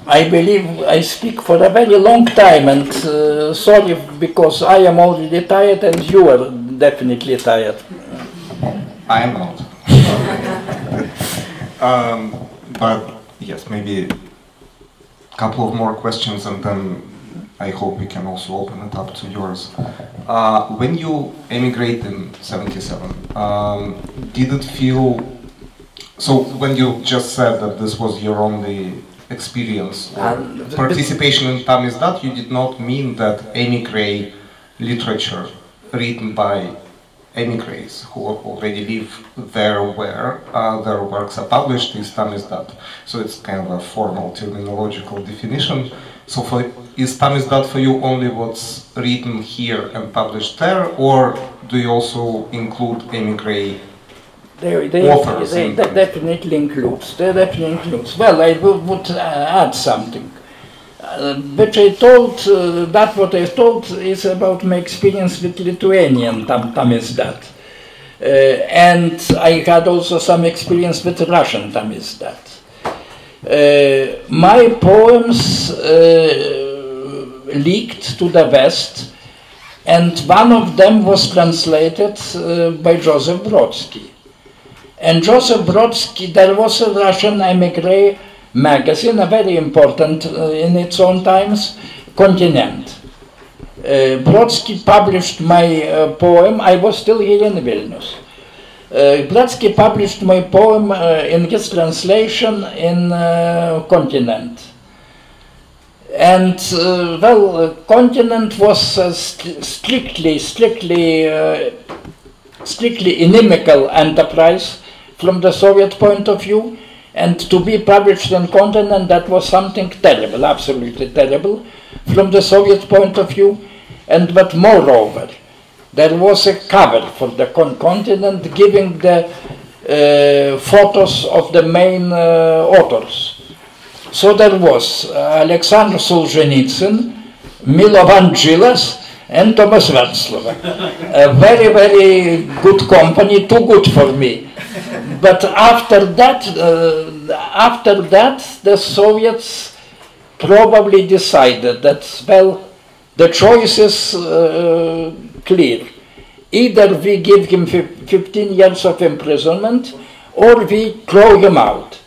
Speaker 2: I believe I speak for a very long time, and sorry because I am already tired and you are definitely tired.
Speaker 1: I am not. But yes, maybe a couple of more questions, and then I hope we can also open it up to yours. When you emigrated in '77, did it feel, so when you just said that this was your only experience or participation in Tamizdat, you did not mean that emigre literature written by emigres who already live there where their works are published is Tamizdat. So it's kind of a formal terminological definition. So is Tamizdat for you only what's written here and published there, or do you also include emigre authors?
Speaker 2: They definitely includes. Well, I would add something. Which I told, what I told is about my experience with Lithuanian Tamizdat. And I had also some experience with Russian Tamizdat. My poems leaked to the West, and one of them was translated by Joseph Brodsky. And Joseph Brodsky, there was a Russian emigre magazine, a very important in its own times, Continent. Brodsky published my poem. I was still here in Vilnius. Brodsky published my poem in his translation in Continent. And well, Continent was strictly strictly inimical enterprise from the Soviet point of view, and to be published on continent, that was something terrible, absolutely terrible from the Soviet point of view. But moreover, there was a cover for the continent giving the photos of the main authors. So there was Alexander Solzhenitsyn, Milo Vangelis, and Tomas Venclova. A very, very good company, too good for me. But after that, the Soviets probably decided that, well, the choice is clear. Either we give him 15 years of imprisonment, or we throw him out.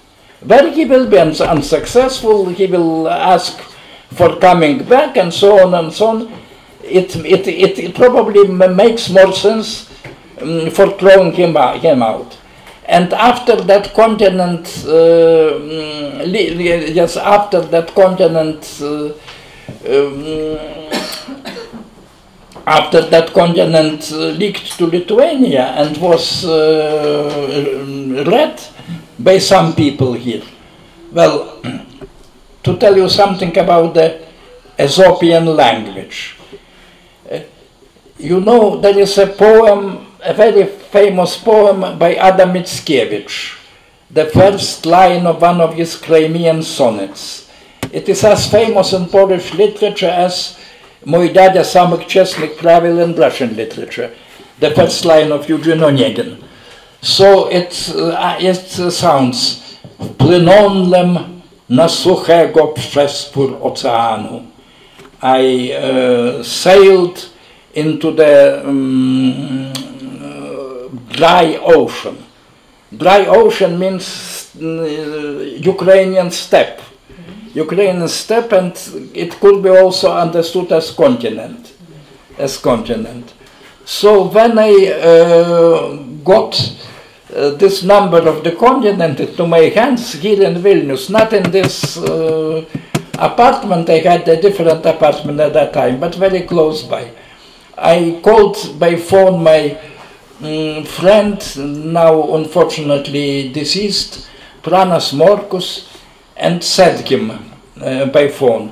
Speaker 2: Where he will be unsuccessful, he will ask for coming back, and so on and so on. It probably makes more sense for throwing him out. And after that continent, after that continent leaked to Lithuania and was read by some people here. Well, to tell you something about the Aesopian language. You know, there is a poem, a very famous poem by Adam Mickiewicz, the first line of one of his Crimean sonnets. It is as famous in Polish literature as Mój dziadzia samych czesnych prawil in Russian literature, the first line of Eugene Onegin. So it sounds: Płynąłem na suchego przespór oceanu. I sailed into the dry ocean. Dry ocean means Ukrainian steppe. Ukrainian steppe, and it could be also understood as continent. So when I got this number of the continent into my hands here in Vilnius, not in this apartment, I had a different apartment at that time, but very close by. I called by phone my friend, now unfortunately deceased, Pranas Morkus, and said him by phone,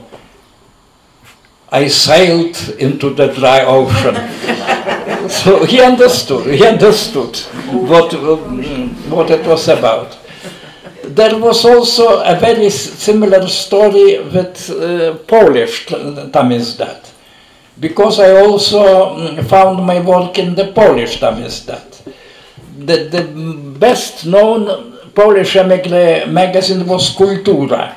Speaker 2: I sailed into the dry ocean. So he understood what it was about. There was also a very similar story with Polish Tamizdat, because I also found my work in the Polish Tamizdat. The best known Polish emigre magazine was Kultura.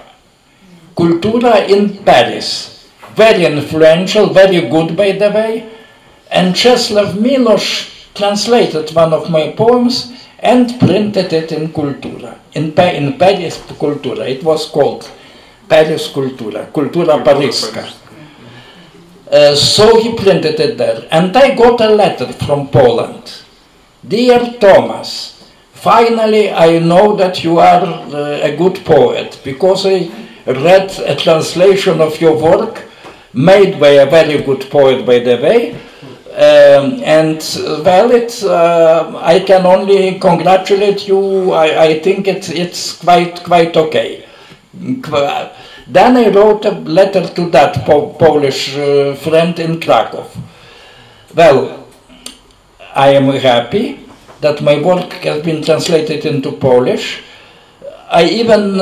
Speaker 2: Kultura in Paris. Very influential, very good by the way. And Czesław Miłosz translated one of my poems and printed it in Kultura. In Paris Kultura. It was called Paris Kultura. Kultura Paryska. So he printed it there. And I got a letter from Poland. Dear Tomas, finally, I know that you are a good poet, because I read a translation of your work made by a very good poet, by the way, and well, I can only congratulate you. I think it's quite okay. Then I wrote a letter to that Polish friend in Krakow. Well, I am happy that my work has been translated into Polish. I even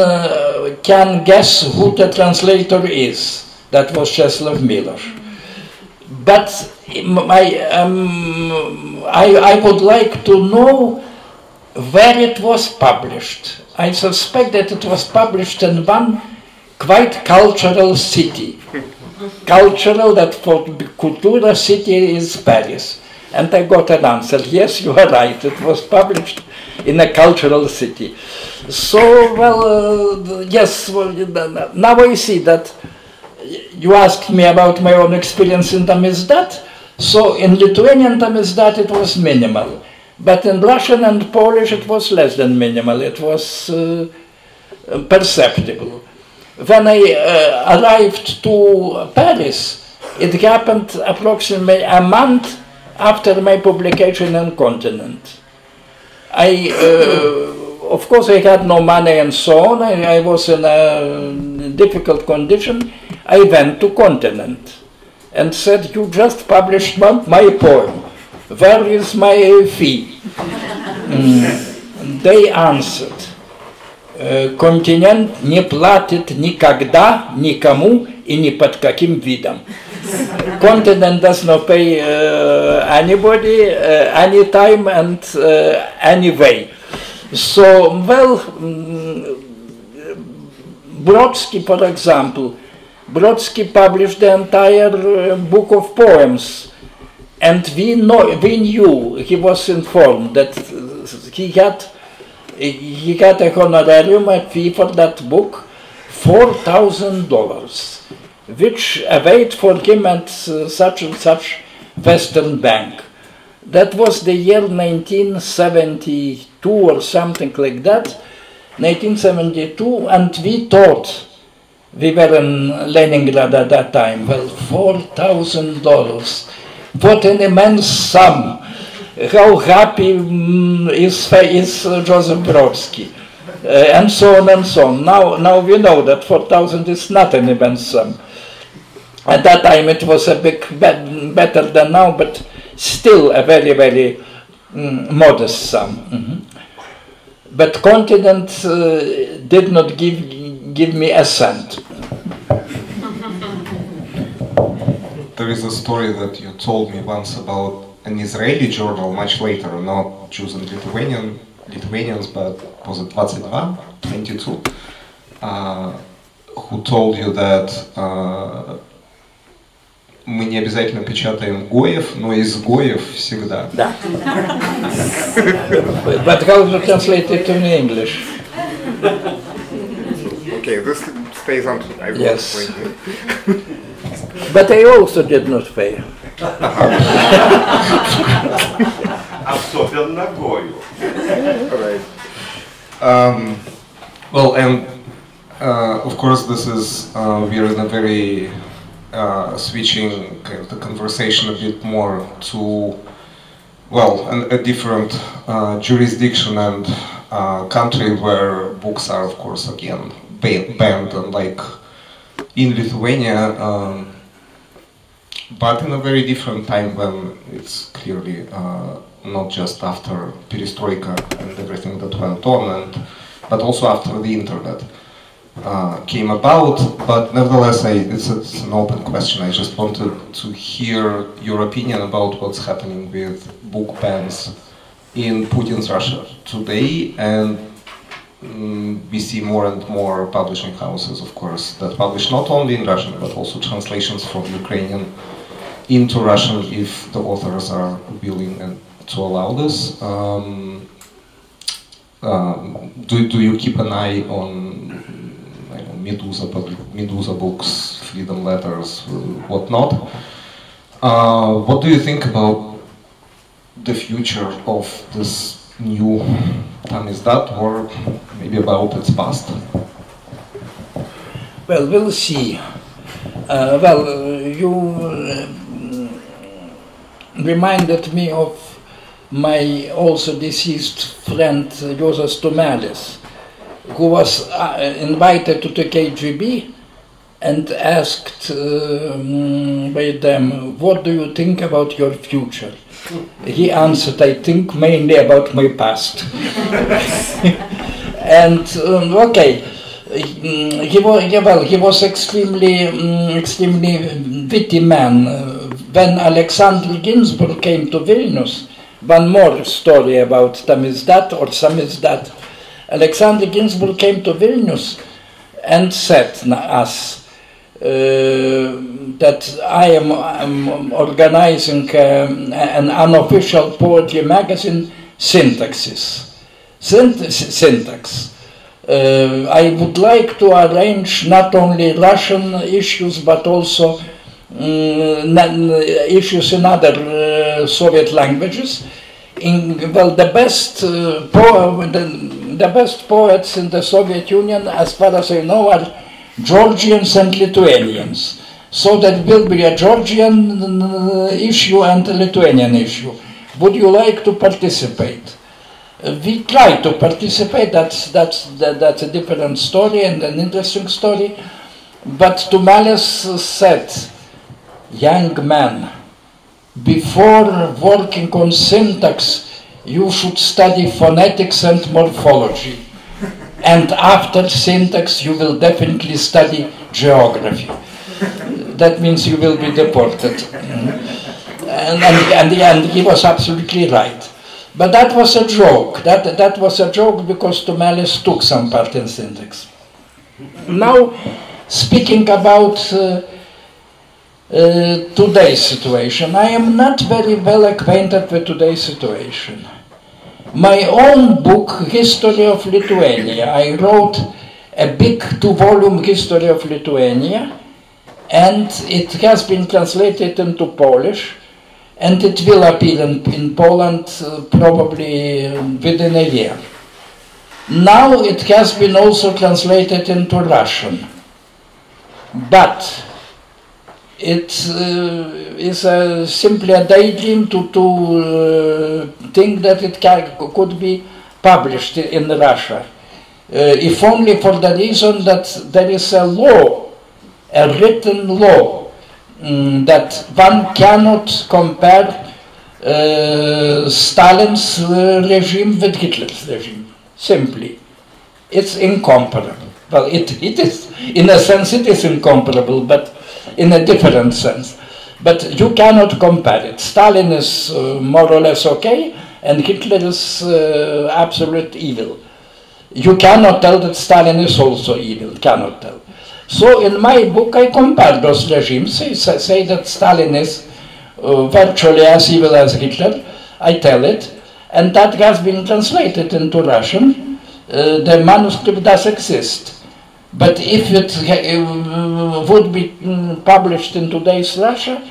Speaker 2: can guess who the translator is. That was Czesław Miłosz. But I would like to know where it was published. I suspect that it was published in one quite cultural city. Cultural, that for Kultura city is Paris. And I got an answer, yes, you are right, it was published in a cultural city. So, well, yes, well, now I see that you asked me about my own experience in Tamizdat. So in Lithuanian Tamizdat it was minimal, but in Russian and Polish it was less than minimal, it was perceptible. When I arrived to Paris, it happened approximately a month after my publication on Continent. Of course, I had no money and so on. I was in a difficult condition. I went to Continent and said, "You just published my poem. Where is my fee?" They answered, "Континент не платит никогда никому и ни под каким видом." Continent does not pay anybody, anytime and anyway. So, well, Brodsky, for example, Brodsky published the entire book of poems, and we knew, he was informed that he had a honorarium, a fee for that book, $4,000, which await for him at such and such Western Bank. That was the year 1972 or something like that, 1972, and we thought, we were in Leningrad at that time, well, $4,000, what an immense sum. How happy is Joseph Brodsky, and so on and so on. Now we know that 4,000 is not an immense sum. At that time it was a bit better than now, but still a very, very modest sum. But Continent did not give me a cent.
Speaker 1: There is a story that you told me once about an Israeli journal much later, not Jews and Lithuanians, but was it 22, who told you that мы не обязательно печатаем гоев, но изгоев всегда.
Speaker 2: Да. But how to translate it in English?
Speaker 3: Okay, this stays on. I will
Speaker 2: Yes.
Speaker 3: explain.
Speaker 2: But I also did not pay.
Speaker 4: Особенно гою.
Speaker 3: Alright.
Speaker 1: Well, and of course this is, we are in a very switching kind of the conversation a bit more to, well, a different jurisdiction and country where books are, of course, again banned, and like in Lithuania, but in a very different time when it's clearly not just after perestroika and everything that went on, but also after the internet came about. But nevertheless, it's an open question. I just wanted to hear your opinion about what's happening with book bans in Putin's Russia today. And we see more and more publishing houses, of course, that publish not only in Russian, but also translations from Ukrainian into Russian, if the authors are willing and to allow this. Do you keep an eye on Medusa books, Freedom Letters, whatnot? What do you think about the future of this new Tamizdat, or maybe about its past?
Speaker 2: Well, we'll see. You reminded me of my also deceased friend Joseph Tomas, who was invited to the KGB and asked by them, "What do you think about your future?" He answered, "I think mainly about my past." And okay, he was extremely witty man. When Alexander Ginsburg came to Vilnius, one more story about Tamizdat or Samizdat. Alexander Ginsburg came to Vilnius and said us that I am organizing an unofficial poetry magazine, Syntax. I would like to arrange not only Russian issues but also issues in other Soviet languages. The best poets in the Soviet Union, as far as I know, are Georgians and Lithuanians. So there will be a Georgian issue and a Lithuanian issue. Would you like to participate? We try to participate. That's a different story and an interesting story. But Tomas said, young man, before working on syntax, you should study phonetics and morphology. And after syntax, you will definitely study geography. That means you will be deported. And he was absolutely right. But that was a joke. That was a joke because Tomas took some part in syntax. Now, speaking about today's situation, I am not very well acquainted with today's situation. My own book, History of Lithuania, I wrote a big 2-volume history of Lithuania, and it has been translated into Polish, and it will appear in Poland probably within a year. Now it has been also translated into Russian, but it is simply a daydream to think that it could be published in Russia, if only for the reason that there is a law, a written law, that one cannot compare Stalin's regime with Hitler's regime. Simply. It's incomparable. Well, it is, in a sense it is incomparable, but in a different sense. But you cannot compare it. Stalin is more or less okay, and Hitler is absolute evil. You cannot tell that Stalin is also evil, cannot tell. So in my book I compare those regimes, say that Stalin is virtually as evil as Hitler, I tell it, and that has been translated into Russian. The manuscript does exist. But if it would be published in today's Russia,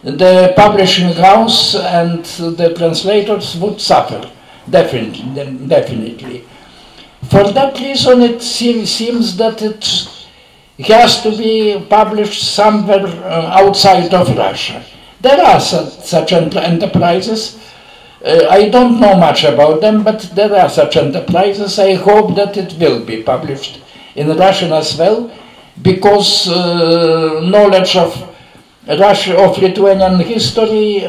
Speaker 2: the publishing house and the translators would suffer, definitely. For that reason, it seems that it has to be published somewhere outside of Russia. There are such enterprises. I don't know much about them, but there are such enterprises. I hope that it will be published in Russian as well, because knowledge of Lithuanian history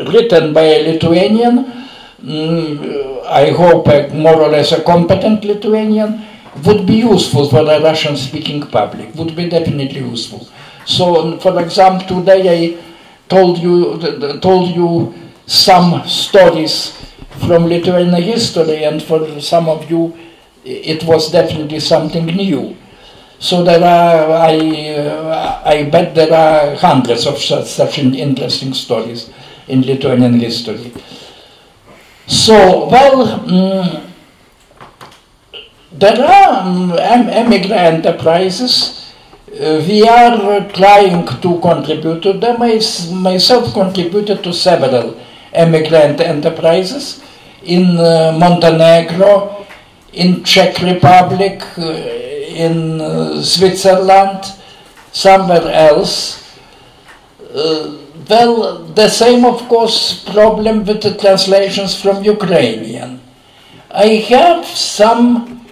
Speaker 2: written by a Lithuanian, I hope more or less a competent Lithuanian, would be useful for the Russian-speaking public, would be definitely useful. So, for example, today I told you some stories from Lithuanian history, and for some of you it was definitely something new. So there are, I bet there are hundreds of such interesting stories in Lithuanian history. So, well, there are emigre enterprises. We are trying to contribute to them. I myself contributed to several emigrant enterprises in Montenegro, in Czech Republic, in Switzerland, somewhere else. Well, the same, of course, problem with the translations from Ukrainian. I have some,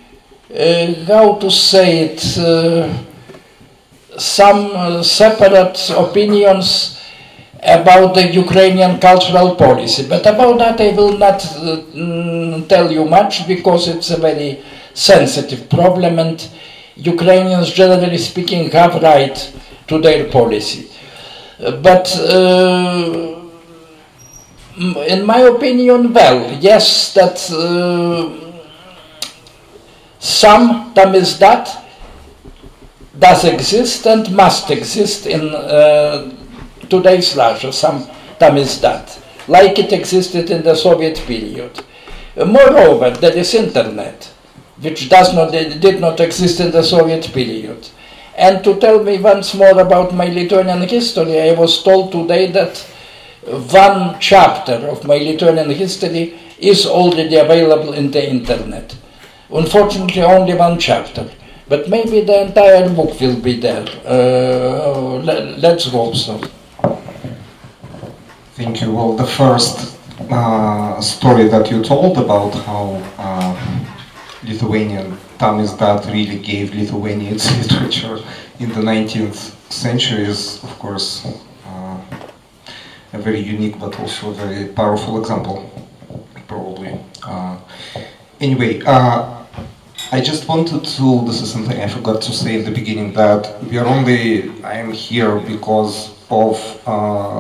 Speaker 2: how to say it, some separate opinions about the Ukrainian cultural policy, but about that I will not tell you much, because it's a very sensitive problem, and Ukrainians, generally speaking, have right to their policy. But in my opinion, well, yes, that some Tamizdat does exist and must exist in today's Russia, some Tamizdat, like it existed in the Soviet period. Moreover, there is internet, which did not exist in the Soviet period. And to tell me once more about my Lithuanian history, I was told today that one chapter of my Lithuanian history is already available in the internet. Unfortunately, only one chapter. But maybe the entire book will be there. Let's hope so.
Speaker 1: Thank you. Well, the first story that you told about how Lithuanian Tamizdat really gave Lithuania its literature in the 19th century is, of course, a very unique but also a very powerful example, probably. Anyway, I just wanted to, this is something I forgot to say in the beginning, that I am here because of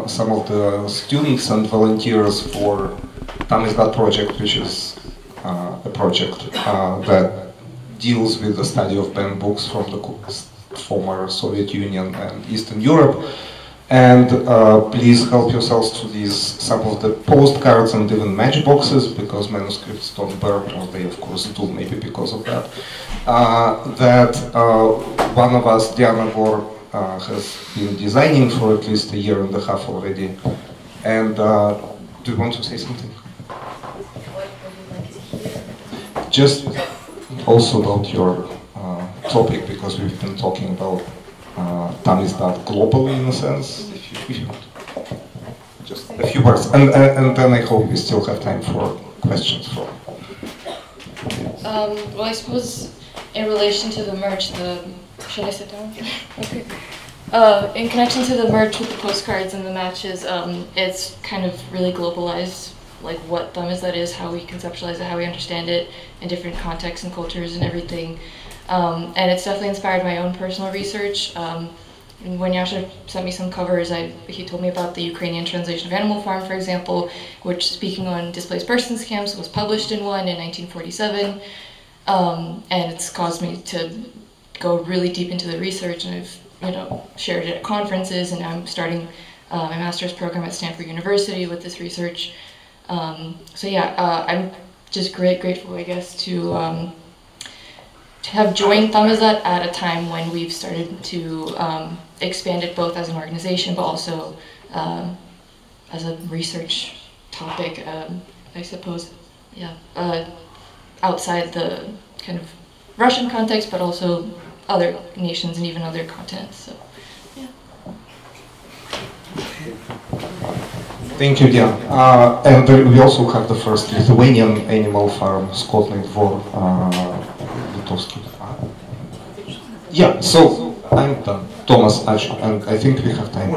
Speaker 1: some of the students and volunteers for Tamizdat Project, which is a project that deals with the study of banned books from the former Soviet Union and Eastern Europe. And please help yourselves to these, some of the postcards and even matchboxes, because manuscripts don't burn, or they of course do, maybe because of that. One of us, Diana Gore, has been designing for at least a year and a half already. And do you want to say something?
Speaker 4: What would you like to hear?
Speaker 1: Just also about your topic, because we've been talking about Tamizdat globally in a sense. If you just a few words, and then I hope we still have time for questions from.
Speaker 4: Well, I suppose in relation to the merge, should I sit down? Okay. In connection to the merge with the postcards and the matches, it's kind of really globalized, like what Tamizdat is, how we conceptualize it, how we understand it in different contexts and cultures and everything. And it's definitely inspired my own personal research. And when Yasha sent me some covers, he told me about the Ukrainian translation of Animal Farm, for example, which, speaking on displaced persons camps, was published in one in 1947. And it's caused me to go really deep into the research, and I've shared it at conferences, and I'm starting my master's program at Stanford University with this research. So yeah, I'm just grateful, I guess, to have joined Tamizdat at a time when we've started to expand it both as an organization, but also as a research topic, I suppose, yeah, outside the kind of Russian context, but also other nations and even other continents, so, yeah.
Speaker 1: Thank you, Diana. And we also have the first Lithuanian animal farm, Skotny Dvor, Litovsky. Yeah, so I'm done. Tomas, and I think we have time.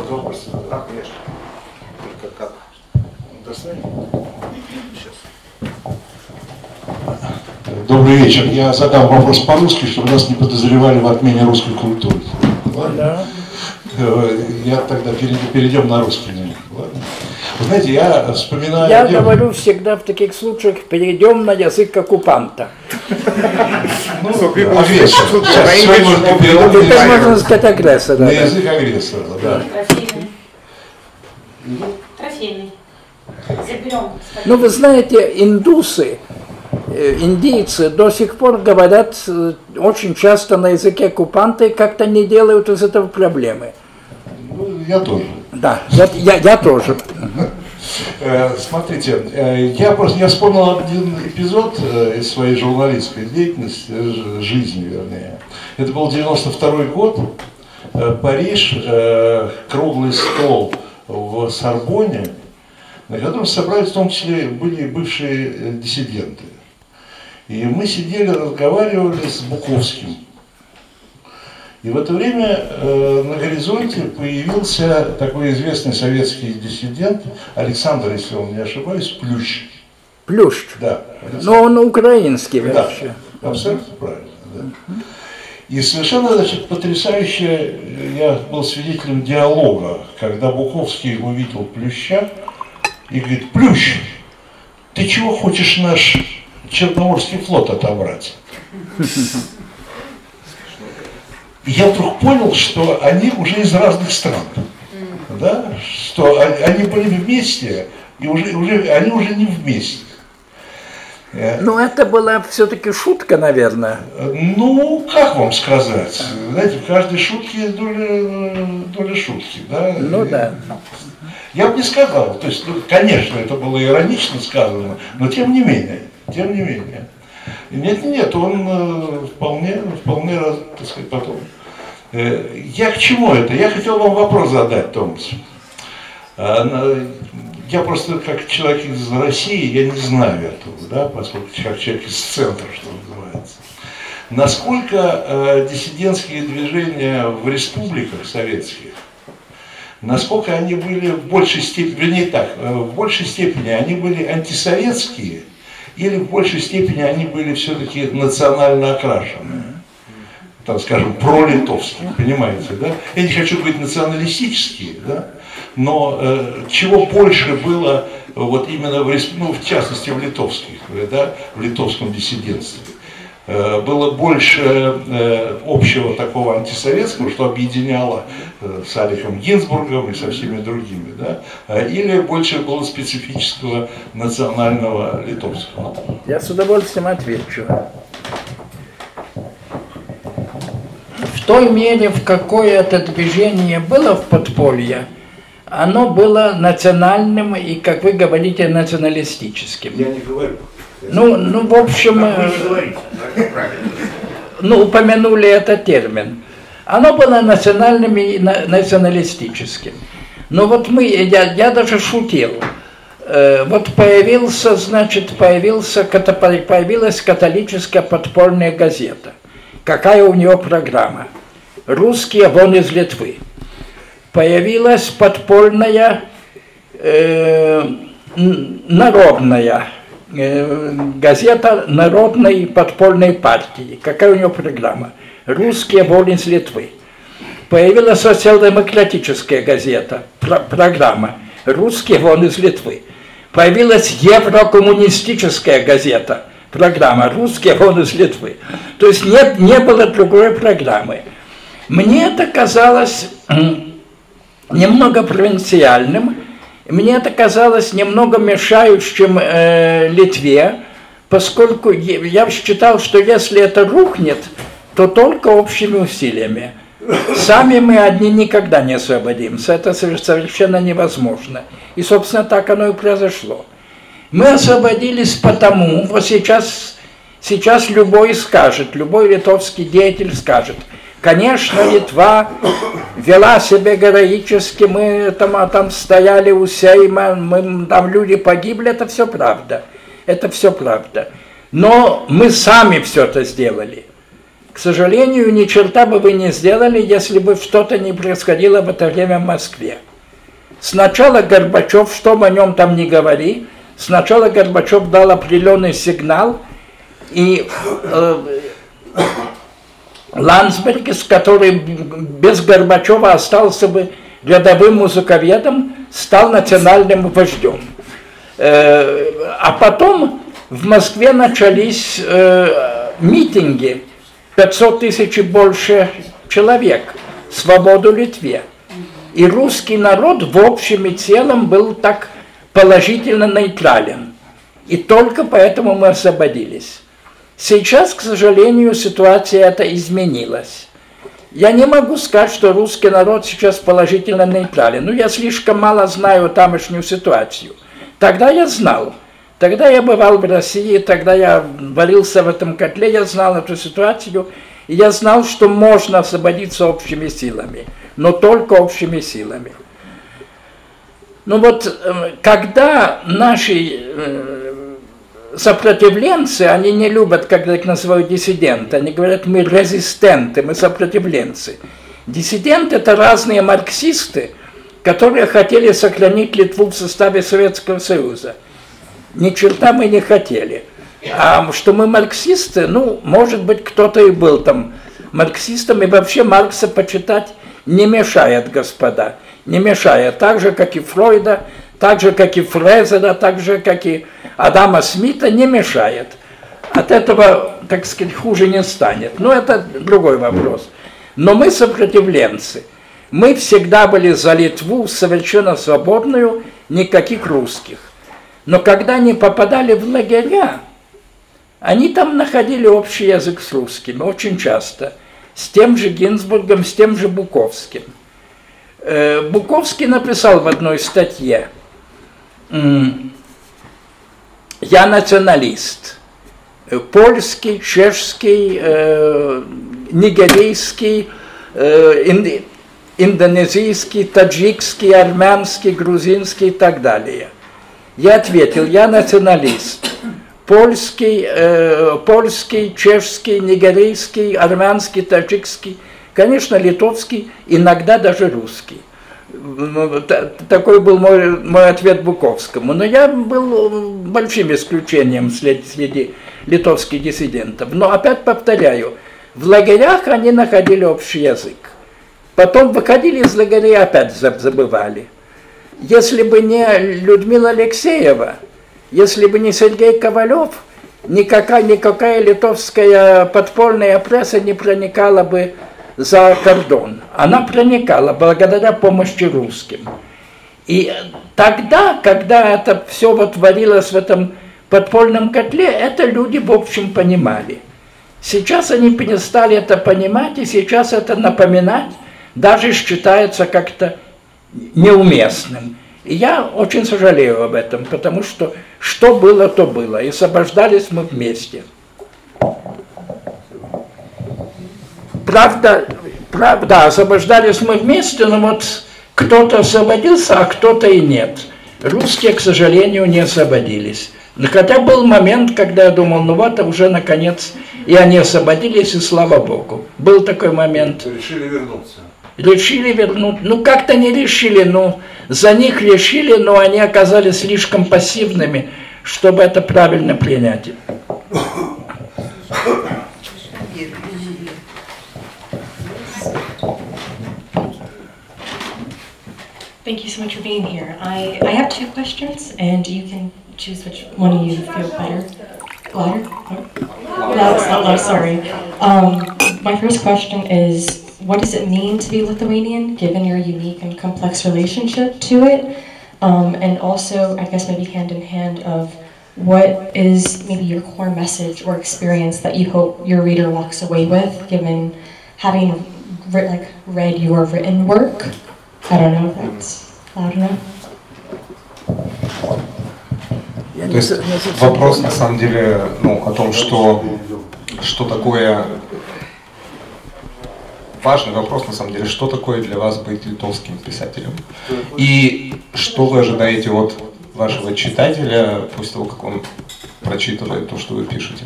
Speaker 5: Добрый вечер. Я задам вопрос по-русски, чтобы нас не подозревали в отмене русской культуры. Ладно? Я тогда перейдем на русский. Ладно? Вы знаете, я вспоминаю...
Speaker 2: Я говорю всегда в таких случаях, перейдем на язык оккупанта.
Speaker 5: Агрессор.
Speaker 2: Это можно сказать агрессор.
Speaker 5: На язык агрессора, да.
Speaker 4: Трофейный. Заберем.
Speaker 2: Ну, вы знаете, индийцы до сих пор говорят очень часто на языке оккупанта и как-то не делают из этого проблемы.
Speaker 5: Ну, я тоже.
Speaker 2: Да, я тоже.
Speaker 5: Смотрите, я вспомнил один эпизод из своей журналистской деятельности, жизни, вернее. Это был 92-й год, Париж, круглый стол в Сорбонне, на котором собрались в том числе были бывшие диссиденты. И мы сидели, разговаривали с Буковским. И в это время на горизонте появился такой известный советский диссидент, Александр, если он не ошибаюсь, Плющ.
Speaker 2: Плющ?
Speaker 5: Да.
Speaker 2: Но он украинский вообще.
Speaker 5: Да, абсолютно правильно. Да. И совершенно, значит, потрясающе, я был свидетелем диалога, когда Буковский увидел Плюща и говорит: Плющ, ты чего хочешь наш Черноморский флот отобрать? Я вдруг понял, что они уже из разных стран, да? Что они были вместе, и они уже не вместе.
Speaker 2: Ну, это была все-таки шутка, наверное.
Speaker 5: Ну, как вам сказать? Знаете, в каждой шутке доля шутки, да?
Speaker 2: Ну, да.
Speaker 5: Я бы не сказал, то есть, конечно, это было иронично сказано, но тем не менее. Нет, он вполне, так сказать, потом. Я к чему это? Я хотел вам вопрос задать, Томас. Я просто как человек из России, я не знаю этого, да, поскольку как человек из центра, что называется. Насколько диссидентские движения в республиках советских, насколько они были в большей степени, вернее так, в большей степени они были антисоветские, или в большей степени они были все-таки национально окрашенные, там, скажем, пролитовские, понимаете, да? Я не хочу говорить националистические, да? Но чего больше было вот именно в частности в литовских, да, в литовском диссидентстве. Было больше общего такого антисоветского, что объединяло с Алихом Гинзбургом и со всеми другими, да? Или больше было специфического национального литовского?
Speaker 2: Я с удовольствием отвечу. В той мере, в какой это движение было в подполье, оно было национальным и, как вы говорите, националистическим.
Speaker 5: Я не говорю.
Speaker 2: Ну, в общем, упомянули этот термин. Оно было национальным и националистическим. Но вот я даже шутил. Вот появилась католическая подпольная газета. Какая у нее программа? «Русские вон из Литвы». Появилась подпольная народная газета Народной подпольной партии. Какая у нее программа? «Русские вон из Литвы». Появилась социал-демократическая газета, программа «Русские вон из Литвы». Появилась еврокоммунистическая газета, программа «Русские вон из Литвы». То есть не было другой программы. Мне это казалось немного провинциальным, мне это казалось немного мешающим Литве, поскольку я считал, что если это рухнет, то только общими усилиями. Сами мы одни никогда не освободимся, это совершенно невозможно. И, собственно, так оно и произошло. Мы освободились потому, вот сейчас любой скажет, любой литовский деятель скажет, конечно, Литва вела себя героически, мы там стояли у Сейма, там люди погибли, это все правда. Это все правда. Но мы сами все это сделали. К сожалению, ни черта бы вы не сделали, если бы что-то не происходило в это время в Москве. Сначала Горбачев, что бы о нем там ни говори, сначала Горбачев дал определенный сигнал, и Ландсбергис, который без Горбачева остался бы рядовым музыковедом, стал национальным вождем. А потом в Москве начались митинги, 500 тысяч и больше человек, свободу Литве. И русский народ в общем и целом был так положительно нейтрален. И только поэтому мы освободились. Сейчас, к сожалению, ситуация эта изменилась. Я не могу сказать, что русский народ сейчас положительно нейтрален. Ну, я слишком мало знаю тамошнюю ситуацию. Тогда я знал. Тогда я бывал в России, тогда я варился в этом котле, я знал эту ситуацию, и я знал, что можно освободиться общими силами, но только общими силами. Ну вот, когда наши сопротивленцы, они не любят, когда их называют диссиденты, они говорят, мы резистенты, мы сопротивленцы. Диссиденты – это разные марксисты, которые хотели сохранить Литву в составе Советского Союза. Ни черта мы не хотели. А что мы марксисты, ну, может быть, кто-то и был там марксистом, и вообще Маркса почитать не мешает, господа, не мешает. Так же, как и Фройда, так же, как и Фрезера, так же, как и Адама Смита, не мешает. От этого, так сказать, хуже не станет. Но это другой вопрос. Но мы сопротивленцы. Мы всегда были за Литву совершенно свободную, никаких русских. Но когда они попадали в лагеря, они там находили общий язык с русскими, очень часто. С тем же Гинзбургом, с тем же Буковским. Буковский написал в одной статье: «Я националист, польский, чешский, нигерийский, индонезийский, таджикский, армянский, грузинский и так далее. Я ответил, я националист. Польский, чешский, нигерийский, армянский, таджикский, конечно, литовский, иногда даже русский. Такой был мой ответ Буковскому. Но я был большим исключением среди литовских диссидентов. Но опять повторяю, в лагерях они находили общий язык. Потом выходили из лагерей, опять забывали. Если бы не Людмила Алексеева, если бы не Сергей Ковалев, никакая литовская подпольная пресса не проникала бы за кордон. Она проникала благодаря помощи русским. И тогда, когда это все вот варилось в этом подпольном котле, это люди в общем понимали. Сейчас они перестали это понимать, и сейчас это напоминать даже считается как-то неуместным. И я очень сожалею об этом, потому что было, то было. И освобождались мы вместе. Правда, освобождались мы вместе, но вот кто-то освободился, а кто-то и нет. Русские, к сожалению, не освободились. Но хотя был момент, когда я думал, ну вот, уже наконец и они освободились, и слава Богу. Был такой момент.
Speaker 5: Решили вернуться.
Speaker 2: Решили вернуть, ну как-то не решили, ну за них решили, но они оказались слишком пассивными, чтобы это правильно принять.
Speaker 6: Thank you so much for being here. I have two questions, and you can choose which one of you feel better. Louder? No, it's not loud, sorry. My first question is, what does it mean to be Lithuanian, given your unique and complex relationship to it? And also, I guess maybe hand in hand of what is maybe your core message or experience that you hope your reader walks away with, given having read your written work? I don't know if that's loud enough.
Speaker 1: То есть вопрос на самом деле о том, что такое, важный вопрос на самом деле, что такое для вас быть литовским писателем? И что вы ожидаете от вашего читателя после того, как он прочитывает то, что вы пишете?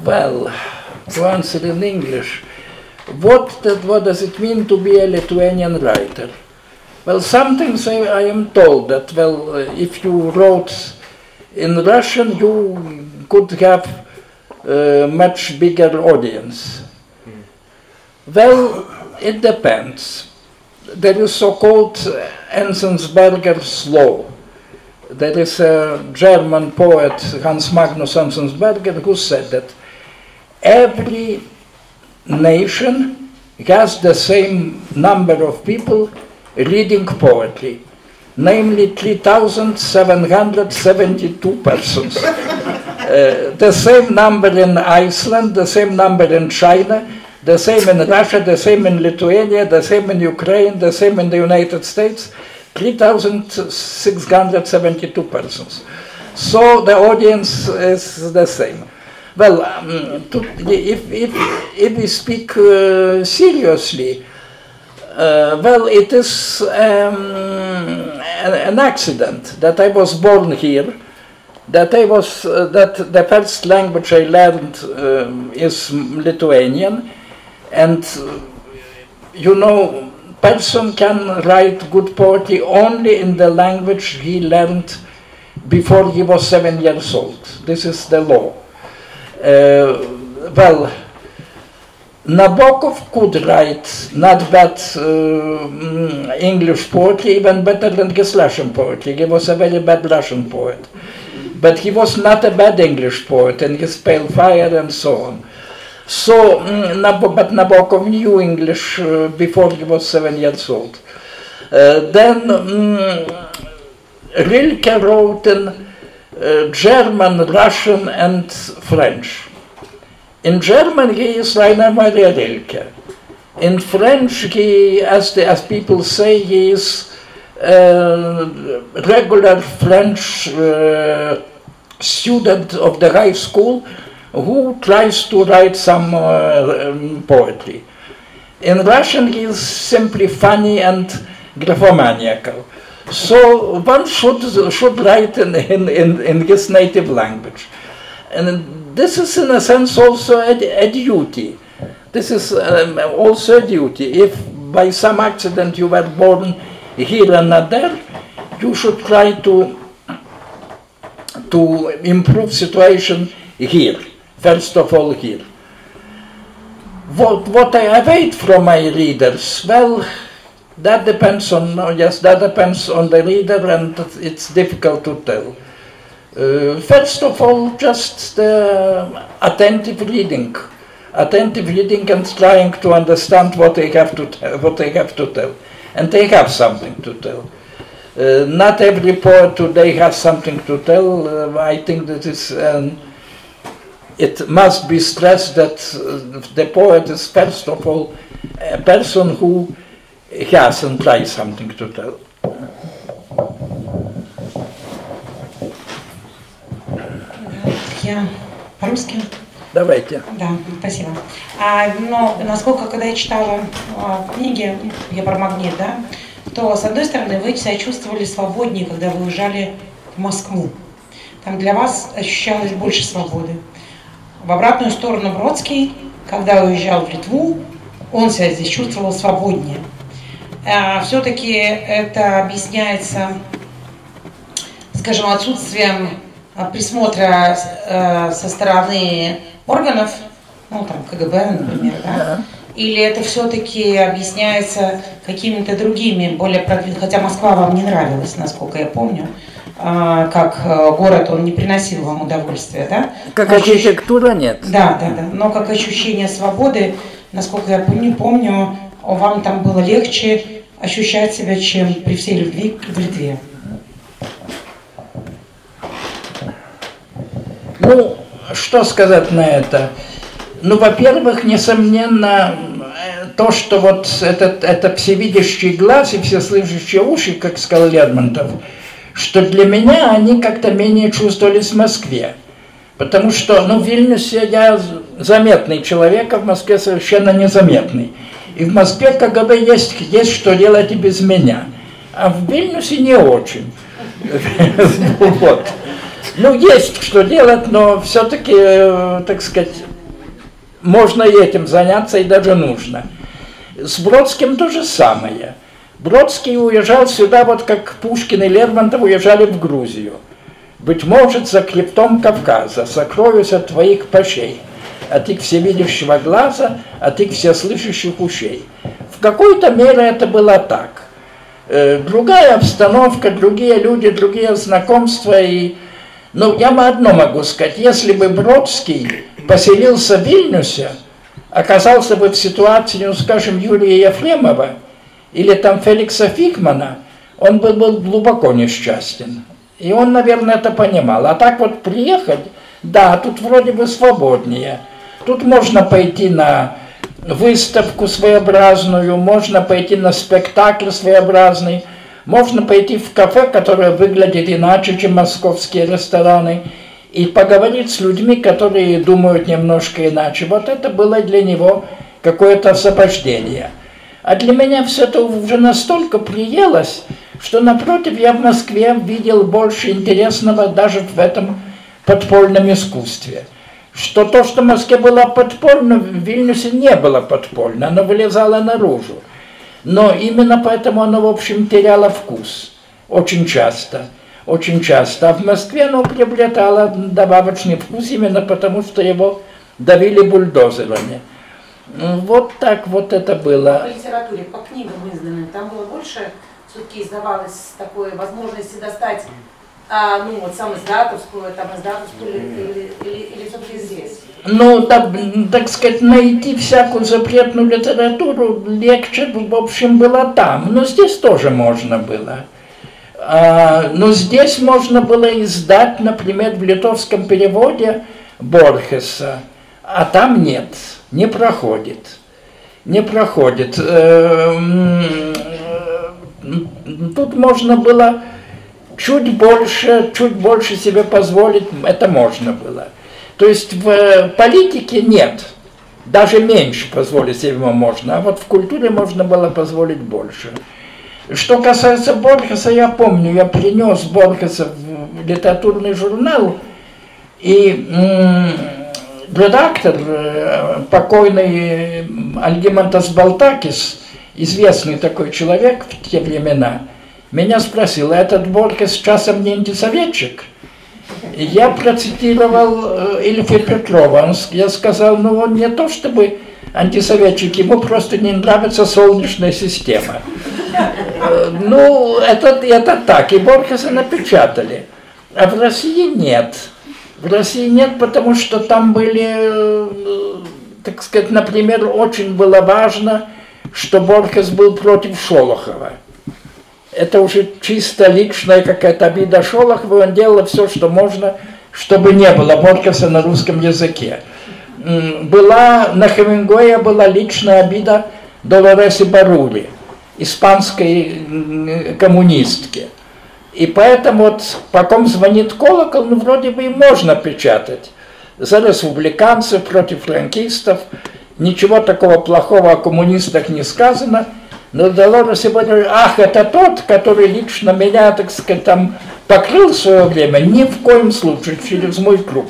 Speaker 2: Well, to answer in English, what does it mean to be a Lithuanian writer? Well, sometimes I am told that, well, if you wrote in Russian, you could have a much bigger audience. Well, it depends. There is so-called Enzensberger's law. There is a German poet, Hans Magnus Enzensberger, who said that every nation has the same number of people reading poetry, namely 3,772 persons. The same number in Iceland, the same number in China, the same in Russia, the same in Lithuania, the same in Ukraine, the same in the United States, 3,672 persons. So the audience is the same. Well, if we speak seriously, well, it is an accident that I was born here, that the first language I learned is Lithuanian, and you know, person can write good poetry only in the language he learned before he was 7 years old. This is the law. Well, Nabokov could write not bad English poetry, even better than his Russian poetry. He was a very bad Russian poet. But he was not a bad English poet, and his Pale Fire and so on. So, but Nabokov knew English before he was 7 years old. Then Rilke wrote in German, Russian, and French. In German, he is Rainer Maria Rilke. In French, he, as people say, he is regular French student of the high school who tries to write some poetry. In Russian, he is simply funny and graphomaniacal. So one should write in his native language. And this is in a sense also a duty. This is also a duty. If by some accident you were born here and not there, you should try to improve situation here, first of all here. What I await from my readers, well, that depends on, that depends on the reader, and it's difficult to tell. First of all, just attentive reading and trying to understand what they have to tell, and they have something to tell. Not every poet today has something to tell. I think that it must be stressed that the poet is first of all a person who has and tries something to tell.
Speaker 7: Я по-русски?
Speaker 2: Давайте.
Speaker 7: Да, спасибо. Но насколько, когда я читала книги «Евромагнит», да, то, с одной стороны, вы себя чувствовали свободнее, когда вы уезжали в Москву. Там для вас ощущалось больше свободы. В обратную сторону Бродский, когда уезжал в Литву, он себя здесь чувствовал свободнее. Все-таки это объясняется, скажем, отсутствием присмотра со стороны органов, ну там КГБ, например, да? Или это все-таки объясняется какими-то другими, более продвинутыми, хотя Москва вам не нравилась, насколько я помню, как город, он не приносил вам удовольствия, да?
Speaker 2: Как архитектура нет.
Speaker 7: Да, но как ощущение свободы, насколько я помню, вам там было легче ощущать себя, чем при всей любви в Литве.
Speaker 2: Ну, что сказать на это? Ну, во-первых, несомненно, то, что вот это всевидящий глаз и всеслышащие уши, как сказал Лермонтов, что для меня они как-то менее чувствовались в Москве. Потому что, ну, в Вильнюсе я заметный человек, а в Москве совершенно незаметный. И в Москве КГБ есть что делать и без меня. А в Вильнюсе не очень. Вот. Ну, есть что делать, но все-таки, так сказать, можно и этим заняться, и даже нужно. С Бродским то же самое. Бродский уезжал сюда, вот как Пушкин и Лермонтов уезжали в Грузию. Быть может, за хребтом Кавказа сокроюсь от твоих пащей, от их всевидящего глаза, от их всеслышащих ушей. В какой-то мере это было так. Другая обстановка, другие люди, другие знакомства. Ну, я одно могу сказать, если бы Бродский поселился в Вильнюсе, оказался бы в ситуации, ну, скажем, Юрия Ефремова или там Феликса Фигмана, он бы был глубоко несчастен. И он, наверное, это понимал. А так вот приехать, да, тут вроде бы свободнее. Тут можно пойти на выставку своеобразную, можно пойти на спектакль своеобразный, можно пойти в кафе, которое выглядит иначе, чем московские рестораны, и поговорить с людьми, которые думают немножко иначе. Вот это было для него какое-то освобождение. А для меня все это уже настолько приелось, что, напротив, я в Москве видел больше интересного даже в этом подпольном искусстве. Что то, что в Москве было подпольно, в Вильнюсе не было подпольно, оно вылезало наружу. Но именно поэтому оно, в общем, теряло вкус. Очень часто. Очень часто. А в Москве оно приобретало добавочный вкус именно потому, что его давили бульдозерами. Вот так вот это было.
Speaker 7: По литературе, по книгам изданным, там было больше, все-таки издавалось такой возможности достать, ну вот самоиздатовскую, или все-таки здесь?
Speaker 2: Ну, так сказать, найти всякую запретную литературу легче, в общем, было там. Но здесь тоже можно было. Но здесь можно было издать, например, в литовском переводе Борхеса, а там нет, не проходит. Не проходит. Тут можно было чуть больше себе позволить, это можно было. То есть в политике нет, даже меньше позволить себе можно, а вот в культуре можно было позволить больше. Что касается Борхеса, я помню, я принес Борхеса в литературный журнал, и редактор, покойный Альгимантас Балтакис, известный такой человек в те времена, меня спросил: этот Борхес часом не антисоветчик? И я процитировал Ильфа Петрова. Я сказал, ну он не то чтобы антисоветчик, ему просто не нравится Солнечная система. Ну, это так, и Борхеса напечатали. А в России нет. В России нет, потому что там были, так сказать, например, очень было важно, что Борхес был против Шолохова. Это уже чисто личная какая-то обида Шолохова, он делал все, что можно, чтобы не было Борхеса на русском языке. На Хемингуэя была личная обида Долоресы Барули, испанской коммунистки. И поэтому вот, по ком звонит колокол, ну, вроде бы и можно печатать. За республиканцев, против франкистов, ничего такого плохого о коммунистах не сказано. Но Долорес Барули, ах, это тот, который лично меня, так сказать, там покрыл в свое время, ни в коем случае, через мой круг.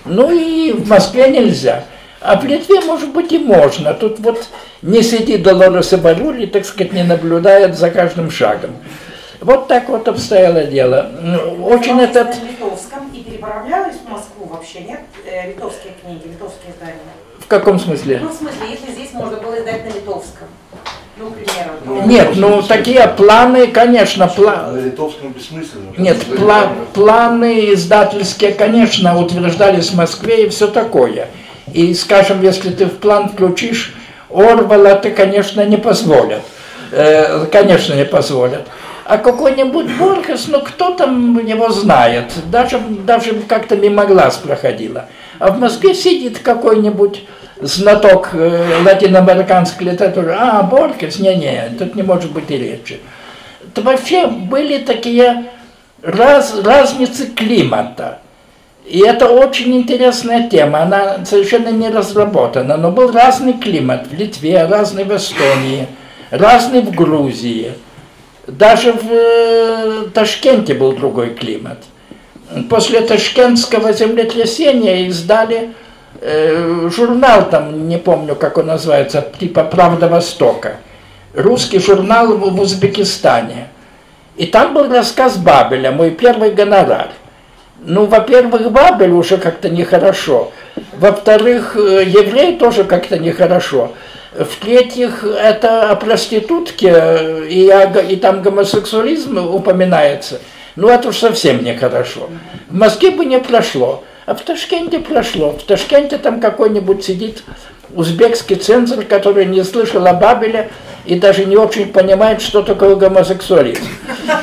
Speaker 2: Ну и в Москве нельзя. А в Литве, может быть, и можно. Тут вот не сидит Долорес Барули, так сказать, не наблюдает за каждым шагом. Вот так вот обстояло дело. Очень этот...
Speaker 7: На литовском и переправлялись в Москву вообще, нет? Литовские книги, литовские издания.
Speaker 2: В каком смысле?
Speaker 7: Ну, в смысле, если здесь можно было издать на литовском. Ну, к примеру.
Speaker 2: Нет, ну такие планы, конечно,
Speaker 5: На литовском бессмысленно.
Speaker 2: Нет, планы издательские, конечно, утверждались в Москве и все такое. И, скажем, если ты в план включишь Орвелла, ты, конечно, не позволят. Конечно, не позволят. А какой-нибудь Борхес, ну кто там его знает? Даже как-то мимо глаз проходило. А в Москве сидит какой-нибудь знаток латиноамериканской литературы. А, Борхес? Не-не, тут не может быть и речи. Это вообще были такие разницы климата. И это очень интересная тема, она совершенно не разработана, но был разный климат в Литве, разный в Эстонии, разный в Грузии. Даже в Ташкенте был другой климат. После ташкентского землетрясения издали журнал, там, не помню, как он называется, типа «Правда Востока». Русский журнал в Узбекистане. И там был рассказ Бабеля, мой первый гонорар. Ну, во-первых, Бабель уже как-то нехорошо. Во-вторых, еврей тоже как-то нехорошо. В-третьих, это о проститутке, и там гомосексуализм упоминается. Ну, это уж совсем нехорошо. В Москве бы не прошло, а в Ташкенте прошло. В Ташкенте там какой-нибудь сидит узбекский цензор, который не слышал о Бабеле и даже не очень понимает, что такое гомосексуализм.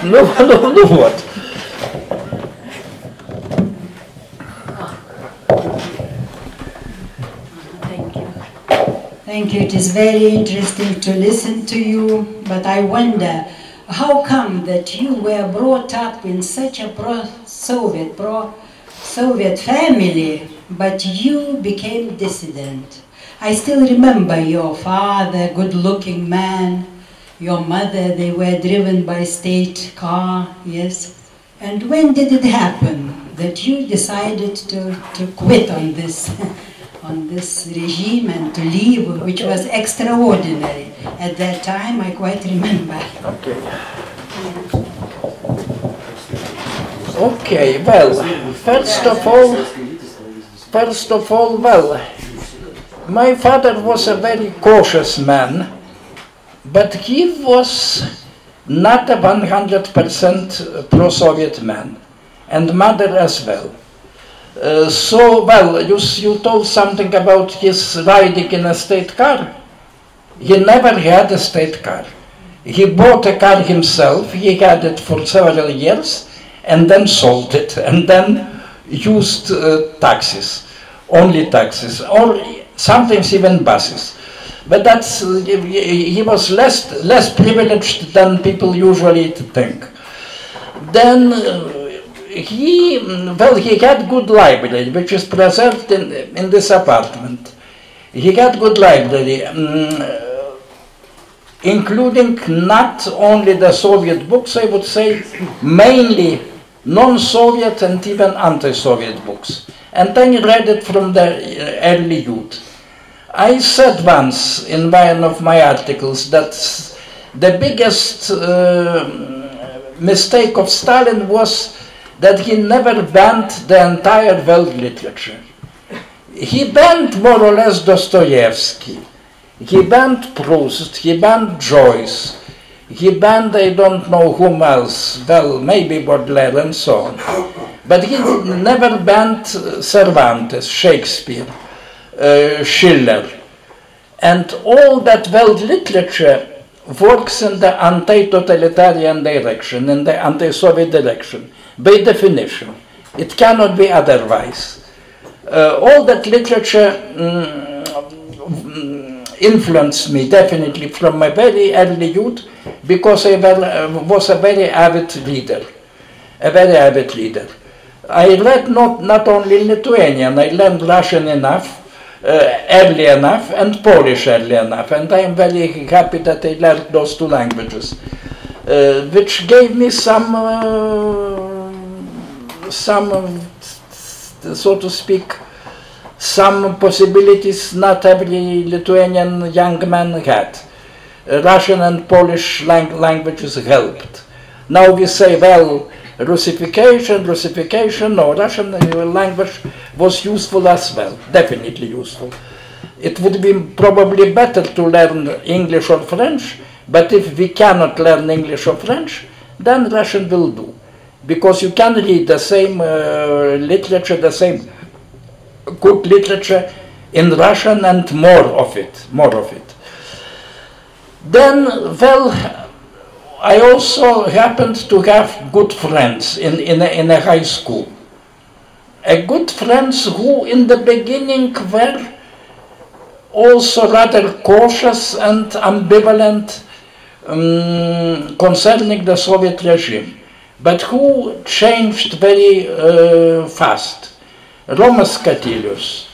Speaker 2: Ну вот.
Speaker 8: Thank you. It is very interesting to listen to you, but I wonder, how come that you were brought up in such a pro-Soviet family, but you became dissident? I still remember your father, good-looking man, your mother, they were driven by state car, yes. And when did it happen that you decided to quit on this? On this regime and to leave, which was extraordinary. At that time, I quite remember.
Speaker 2: Okay, well, first of all, well, my father was a very cautious man, but he was not a 100% pro-Soviet man, and mother as well. You told something about his riding in a state car. He never had a state car. He bought a car himself, he had it for several years, and then sold it, and then used taxis, only taxis, or sometimes even buses. But that's, he was less privileged than people usually think. Then he had good library, which is preserved in this apartment. He had good library, including not only the Soviet books, I would say, mainly non-Soviet and even anti-Soviet books. And I read it from the early youth. I said once in one of my articles that the biggest mistake of Stalin was that he never banned the entire world literature. He banned more or less Dostoevsky, he banned Proust, he banned Joyce, he banned I don't know whom else, well, maybe Baudelaire and so on. But he never banned Cervantes, Shakespeare, Schiller. And all that world literature works in the anti-totalitarian direction, in the anti-Soviet direction, by definition. It cannot be otherwise. All that literature influenced me definitely from my very early youth, because I was a very avid reader. I read not only Lithuanian, I learned Russian enough, early enough, and Polish early enough, and I am very happy that I learned those two languages, which gave me some, so to speak, some possibilities not every Lithuanian young man had. Russian and Polish languages helped. Now we say, well, Russification, no, Russian language was useful as well, definitely useful. It would be probably better to learn English or French, but if we cannot learn English or French, then Russian will do. Because you can read the same literature, the same good literature in Russian and more of it. Then, well, I also happened to have good friends in a high school. Good friends who in the beginning were also rather cautious and ambivalent concerning the Soviet regime, but who changed very fast. Romas Katilius,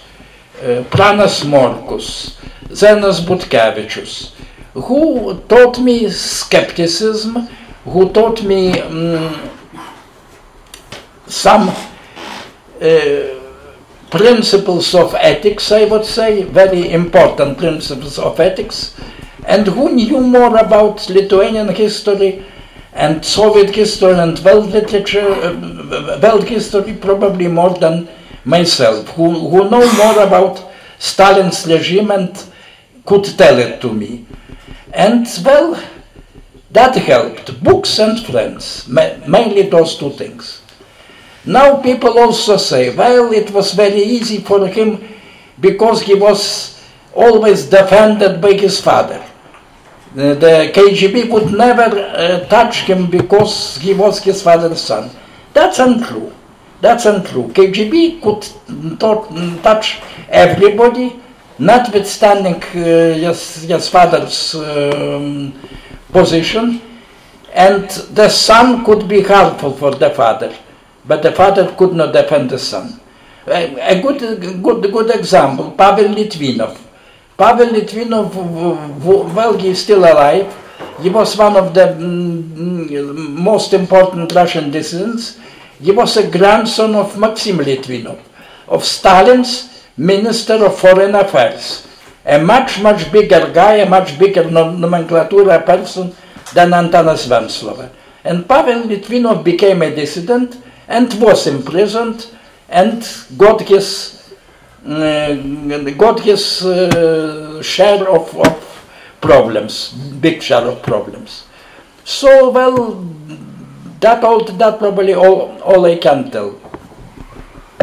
Speaker 2: Pranas Morkus, Zenas Butkevičius, who taught me skepticism, who taught me some principles of ethics, I would say, very important principles of ethics, and who knew more about Lithuanian history and Soviet history and world literature, world history probably more than myself, who know more about Stalin's regime and could tell it to me. And well, that helped, books and friends, mainly those two things. Now people also say, well, it was very easy for him because he was always defended by his father. The KGB would never touch him because he was his father's son. That's untrue. That's untrue. KGB could touch everybody, notwithstanding his father's position, and the son could be harmful for the father, but the father could not defend the son. A good example, Pavel Litvinov. Pavel Litvinov, well, he's still alive. He was one of the most important Russian dissidents. He was a grandson of Maxim Litvinov, of Stalin's Minister of Foreign Affairs. A much bigger guy, a much bigger nomenclatura person than Antanas Venclova. And Pavel Litvinov became a dissident and was imprisoned and got his share of problems, big share of problems. So, well, that probably all I can tell.